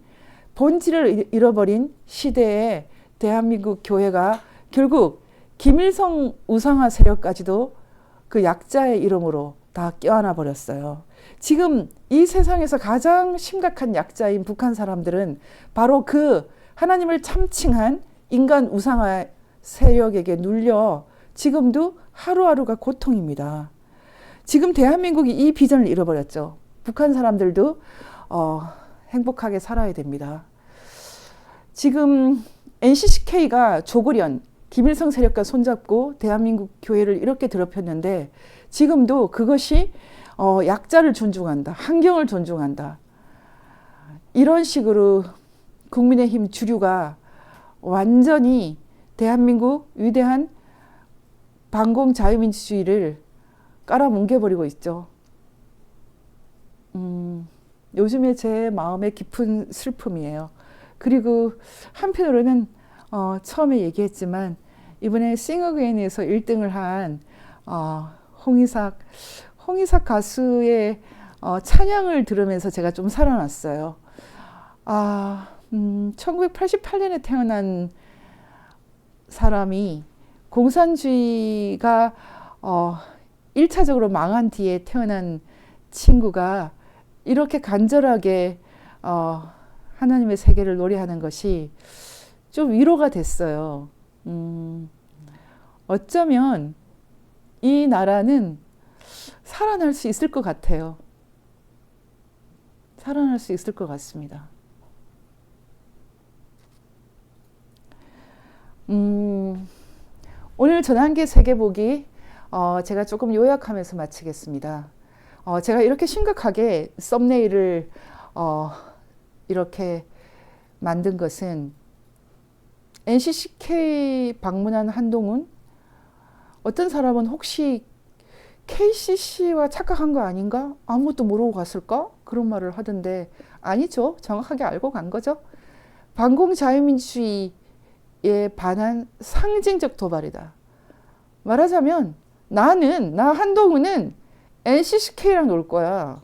본질을 잃어버린 시대에 대한민국 교회가 결국 김일성 우상화 세력까지도 그 약자의 이름으로 다 껴안아 버렸어요. 지금 이 세상에서 가장 심각한 약자인 북한 사람들은 바로 그 하나님을 참칭한 인간 우상화 세력에게 눌려 지금도 하루하루가 고통입니다. 지금 대한민국이 이 비전을 잃어버렸죠. 북한 사람들도 행복하게 살아야 됩니다. 지금 NCCK가 조국련 김일성 세력과 손잡고 대한민국 교회를 이렇게 더럽혔는데 지금도 그것이 약자를 존중한다. 환경을 존중한다. 이런 식으로 국민의힘 주류가 완전히 대한민국 위대한 반공 자유민주주의를 깔아뭉개버리고 있죠. 요즘에 제 마음의 깊은 슬픔이에요. 그리고 한편으로는 처음에 얘기했지만 이번에 싱어게인에서 1등을 한 홍이삭 가수의 찬양을 들으면서 제가 좀 살아났어요. 1988년에 태어난 사람이 공산주의가 1차적으로 망한 뒤에 태어난 친구가 이렇게 간절하게 하나님의 세계를 노래하는 것이 좀 위로가 됐어요. 어쩌면 이 나라는 살아날 수 있을 것 같아요. 살아날 수 있을 것 같습니다. 오늘 전환기 세계보기 제가 조금 요약하면서 마치겠습니다. 제가 이렇게 심각하게 썸네일을 이렇게 만든 것은 NCCK 방문한 한동훈, 어떤 사람은 혹시 KCC와 착각한 거 아닌가? 아무것도 모르고 갔을까? 그런 말을 하던데 아니죠. 정확하게 알고 간 거죠. 반공 자유민주주의에 반한 상징적 도발이다. 말하자면 나 한동훈은 NCCK랑 놀 거야.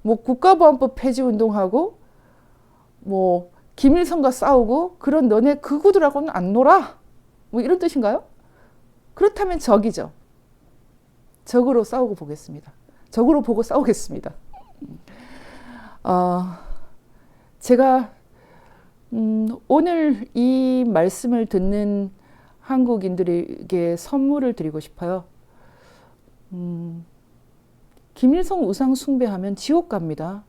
뭐 국가보안법 폐지 운동하고 뭐 김일성과 싸우고 그런 너네 극우들하고는 안 놀아. 뭐 이런 뜻인가요? 그렇다면 적이죠. 적으로 싸우고 보겠습니다. 적으로 보고 싸우겠습니다. 제가 오늘 이 말씀을 듣는 한국인들에게 선물을 드리고 싶어요. 김일성 우상 숭배하면 지옥 갑니다.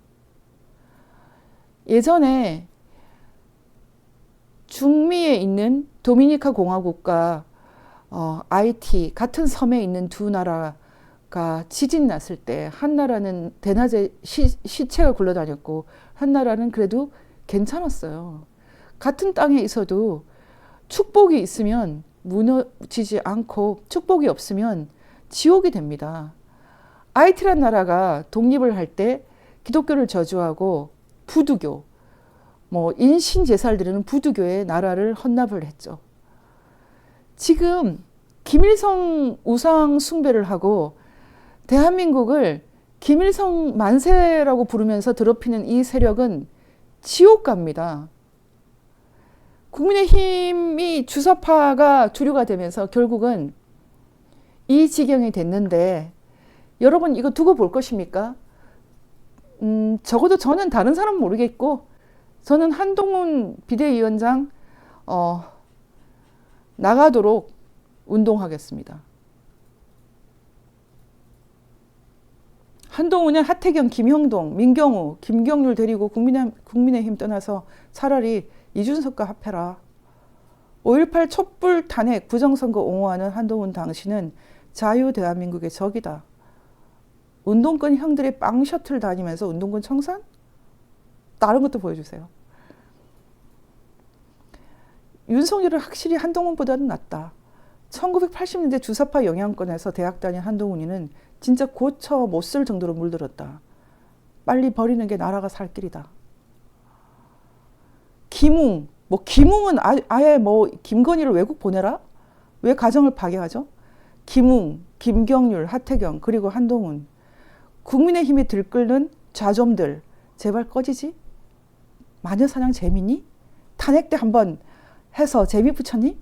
예전에 중미에 있는 도미니카 공화국과 아이티 같은 섬에 있는 두 나라가 지진 났을 때 한나라는 대낮에 시체가 굴러다녔고 한나라는 그래도 괜찮았어요. 같은 땅에 있어도 축복이 있으면 무너지지 않고 축복이 없으면 지옥이 됩니다. 아이티란 나라가 독립을 할 때 기독교를 저주하고 부두교, 인신제사를 드리는 부두교의 나라를 헌납을 했죠. 지금 김일성 우상 숭배를 하고 대한민국을 김일성 만세라고 부르면서 더럽히는 이 세력은 지옥 갑니다. 국민의힘이 주사파가 주류가 되면서 결국은 이 지경이 됐는데 여러분 이거 두고 볼 것입니까? 적어도 저는 다른 사람은 모르겠고 저는 한동훈 비대위원장 나가도록 운동하겠습니다. 한동훈은 하태경, 김형동, 민경우, 김경률 데리고 국민의힘 떠나서 차라리 이준석과 합해라. 5.18 촛불 탄핵 부정선거 옹호하는 한동훈 당신은 자유대한민국의 적이다. 운동권 형들의 빵 셔틀 다니면서 운동권 청산? 다른 것도 보여주세요. 윤석열은 확실히 한동훈보다는 낫다. 1980년대 주사파 영향권에서 대학 다닌 한동훈이는 진짜 고쳐 못 쓸 정도로 물들었다. 빨리 버리는 게 나라가 살 길이다. 김웅은 아예 김건희를 외국 보내라? 왜 가정을 파괴하죠? 김웅, 김경률, 하태경 그리고 한동훈. 국민의힘이 들끓는 좌좀들 제발 꺼지지? 마녀사냥 재밌니? 탄핵 때 한번 해서 재미 붙였니?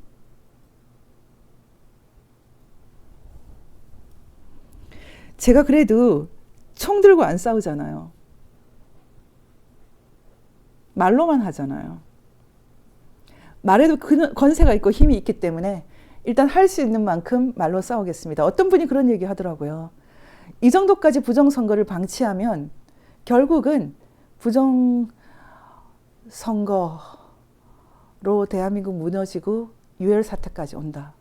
제가 그래도 총 들고 안 싸우잖아요. 말로만 하잖아요. 말에도 권세가 있고 힘이 있기 때문에 일단 할 수 있는 만큼 말로 싸우겠습니다. 어떤 분이 그런 얘기 하더라고요. 이 정도까지 부정선거를 방치하면 결국은 부정선거로 대한민국 무너지고 유혈사태까지 온다.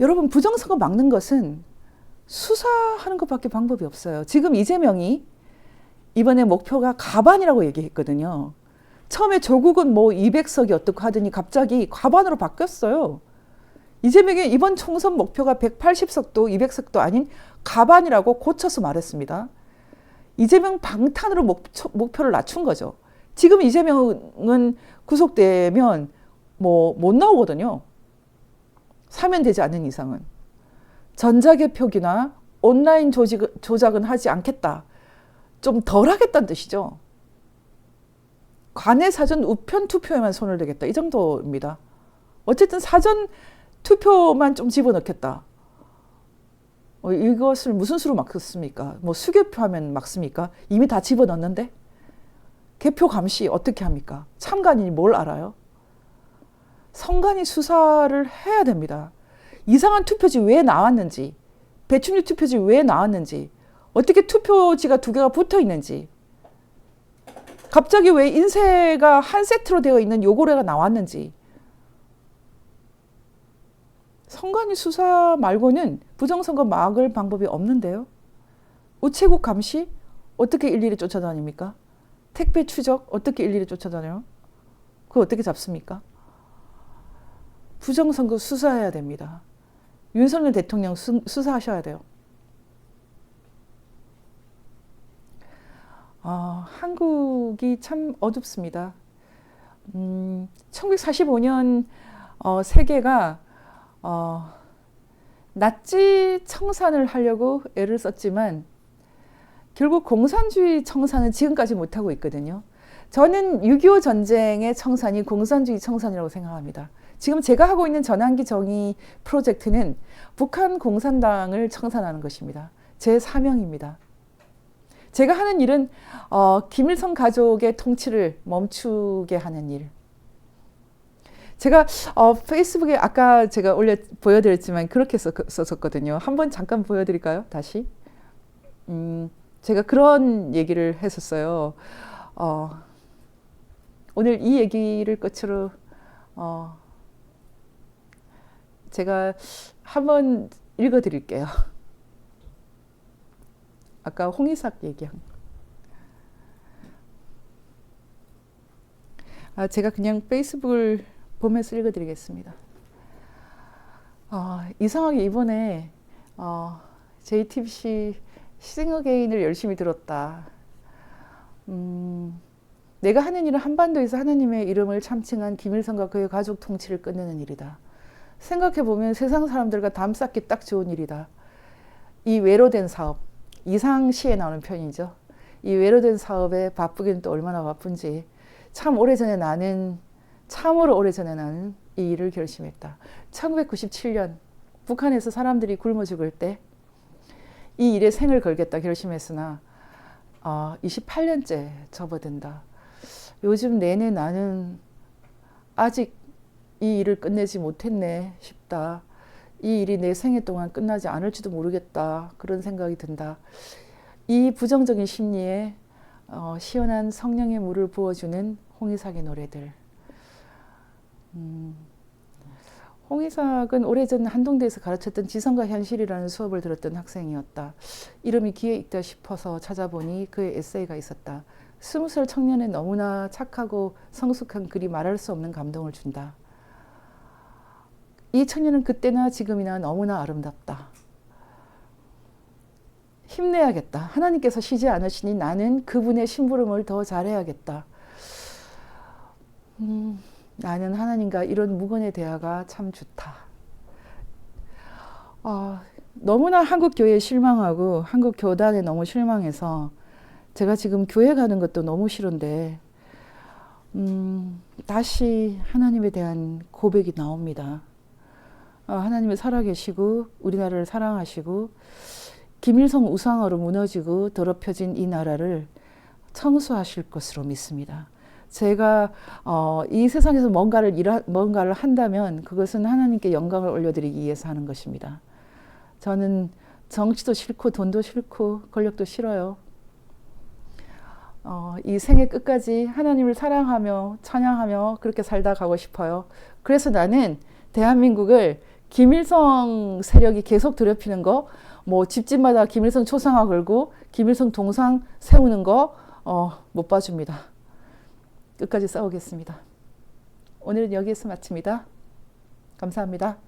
여러분 부정선거 막는 것은 수사하는 것밖에 방법이 없어요. 지금 이재명이 이번에 목표가 가반이라고 얘기했거든요. 처음에 조국은 200석이 어떻고 하더니 갑자기 가반으로 바뀌었어요. 이재명이 이번 총선 목표가 180석도 200석도 아닌 가반이라고 고쳐서 말했습니다. 이재명 방탄으로 목표를 낮춘 거죠. 지금 이재명은 구속되면 못 나오거든요. 사면되지 않는 이상은. 전자개표기나 온라인 조작은 하지 않겠다. 좀 덜 하겠다는 뜻이죠. 관내 사전 우편 투표에만 손을 대겠다. 이 정도입니다. 어쨌든 사전 투표만 좀 집어넣겠다. 이것을 무슨 수로 막습니까? 수개표하면 막습니까? 이미 다 집어넣는데? 개표 감시 어떻게 합니까? 참관인이 뭘 알아요? 선관위 수사를 해야 됩니다. 이상한 투표지 왜 나왔는지, 배춘유 투표지 왜 나왔는지, 어떻게 투표지가 2개가 붙어 있는지, 갑자기 왜 인쇄가 한 세트로 되어 있는 요거래가 나왔는지. 선관위 수사 말고는 부정선거 막을 방법이 없는데요. 우체국 감시 어떻게 일일이 쫓아다닙니까? 택배 추적 어떻게 일일이 쫓아다녀요? 그거 어떻게 잡습니까? 부정선거 수사해야 됩니다. 윤석열 대통령 수사하셔야 돼요. 한국이 참 어둡습니다. 1945년 세계가 나치 청산을 하려고 애를 썼지만 결국 공산주의 청산은 지금까지 못하고 있거든요. 저는 6.25 전쟁의 청산이 공산주의 청산이라고 생각합니다. 지금 제가 하고 있는 전환기 정의 프로젝트는 북한 공산당을 청산하는 것입니다. 제 사명입니다. 제가 하는 일은 김일성 가족의 통치를 멈추게 하는 일. 제가 페이스북에 아까 제가 보여드렸지만 그렇게 썼었거든요. 한번 잠깐 보여드릴까요? 다시. 제가 그런 얘기를 했었어요. 오늘 이 얘기를 끝으로 제가 한번 읽어드릴게요. 아까 홍의삭 얘기한. 제가 그냥 페이스북을 보면서 읽어드리겠습니다. 이상하게 이번에 JTBC 싱어게인을 열심히 들었다. 내가 하는 일은 한반도에서 하나님의 이름을 참칭한 김일성과 그의 가족 통치를 끝내는 일이다. 생각해보면 세상 사람들과 담 쌓기 딱 좋은 일이다. 이 외로된 사업, 이상시에 나오는 편이죠. 이 외로된 사업에 바쁘기는 또 얼마나 바쁜지 참으로 오래전에 나는 이 일을 결심했다. 1997년 북한에서 사람들이 굶어 죽을 때 이 일에 생을 걸겠다 결심했으나 28년째 접어든다. 요즘 내내 나는 아직 이 일을 끝내지 못했네 싶다. 이 일이 내 생애 동안 끝나지 않을지도 모르겠다. 그런 생각이 든다. 이 부정적인 심리에 시원한 성령의 물을 부어주는 홍의삭의 노래들. 홍의삭은 오래전 한동대에서 가르쳤던 지성과 현실이라는 수업을 들었던 학생이었다. 이름이 귀에 익다 싶어서 찾아보니 그의 에세이가 있었다. 20살 청년의 너무나 착하고 성숙한 글이 말할 수 없는 감동을 준다. 이 청년은 그때나 지금이나 너무나 아름답다. 힘내야겠다. 하나님께서 쉬지 않으시니 나는 그분의 심부름을 더 잘해야겠다. 나는 하나님과 이런 무건의 대화가 참 좋다. 너무나 한국 교회에 실망하고 한국 교단에 너무 실망해서 제가 지금 교회 가는 것도 너무 싫은데 다시 하나님에 대한 고백이 나옵니다. 하나님이 살아계시고 우리나라를 사랑하시고 김일성 우상으로 무너지고 더럽혀진 이 나라를 청소하실 것으로 믿습니다. 제가 이 세상에서 뭔가를 한다면 그것은 하나님께 영광을 올려드리기 위해서 하는 것입니다. 저는 정치도 싫고 돈도 싫고 권력도 싫어요. 이 생애 끝까지 하나님을 사랑하며 찬양하며 그렇게 살다 가고 싶어요. 그래서 나는 대한민국을 김일성 세력이 계속 더럽히는 거, 뭐 집집마다 김일성 초상화 걸고 김일성 동상 세우는 거 못 봐줍니다. 끝까지 싸우겠습니다. 오늘은 여기에서 마칩니다. 감사합니다.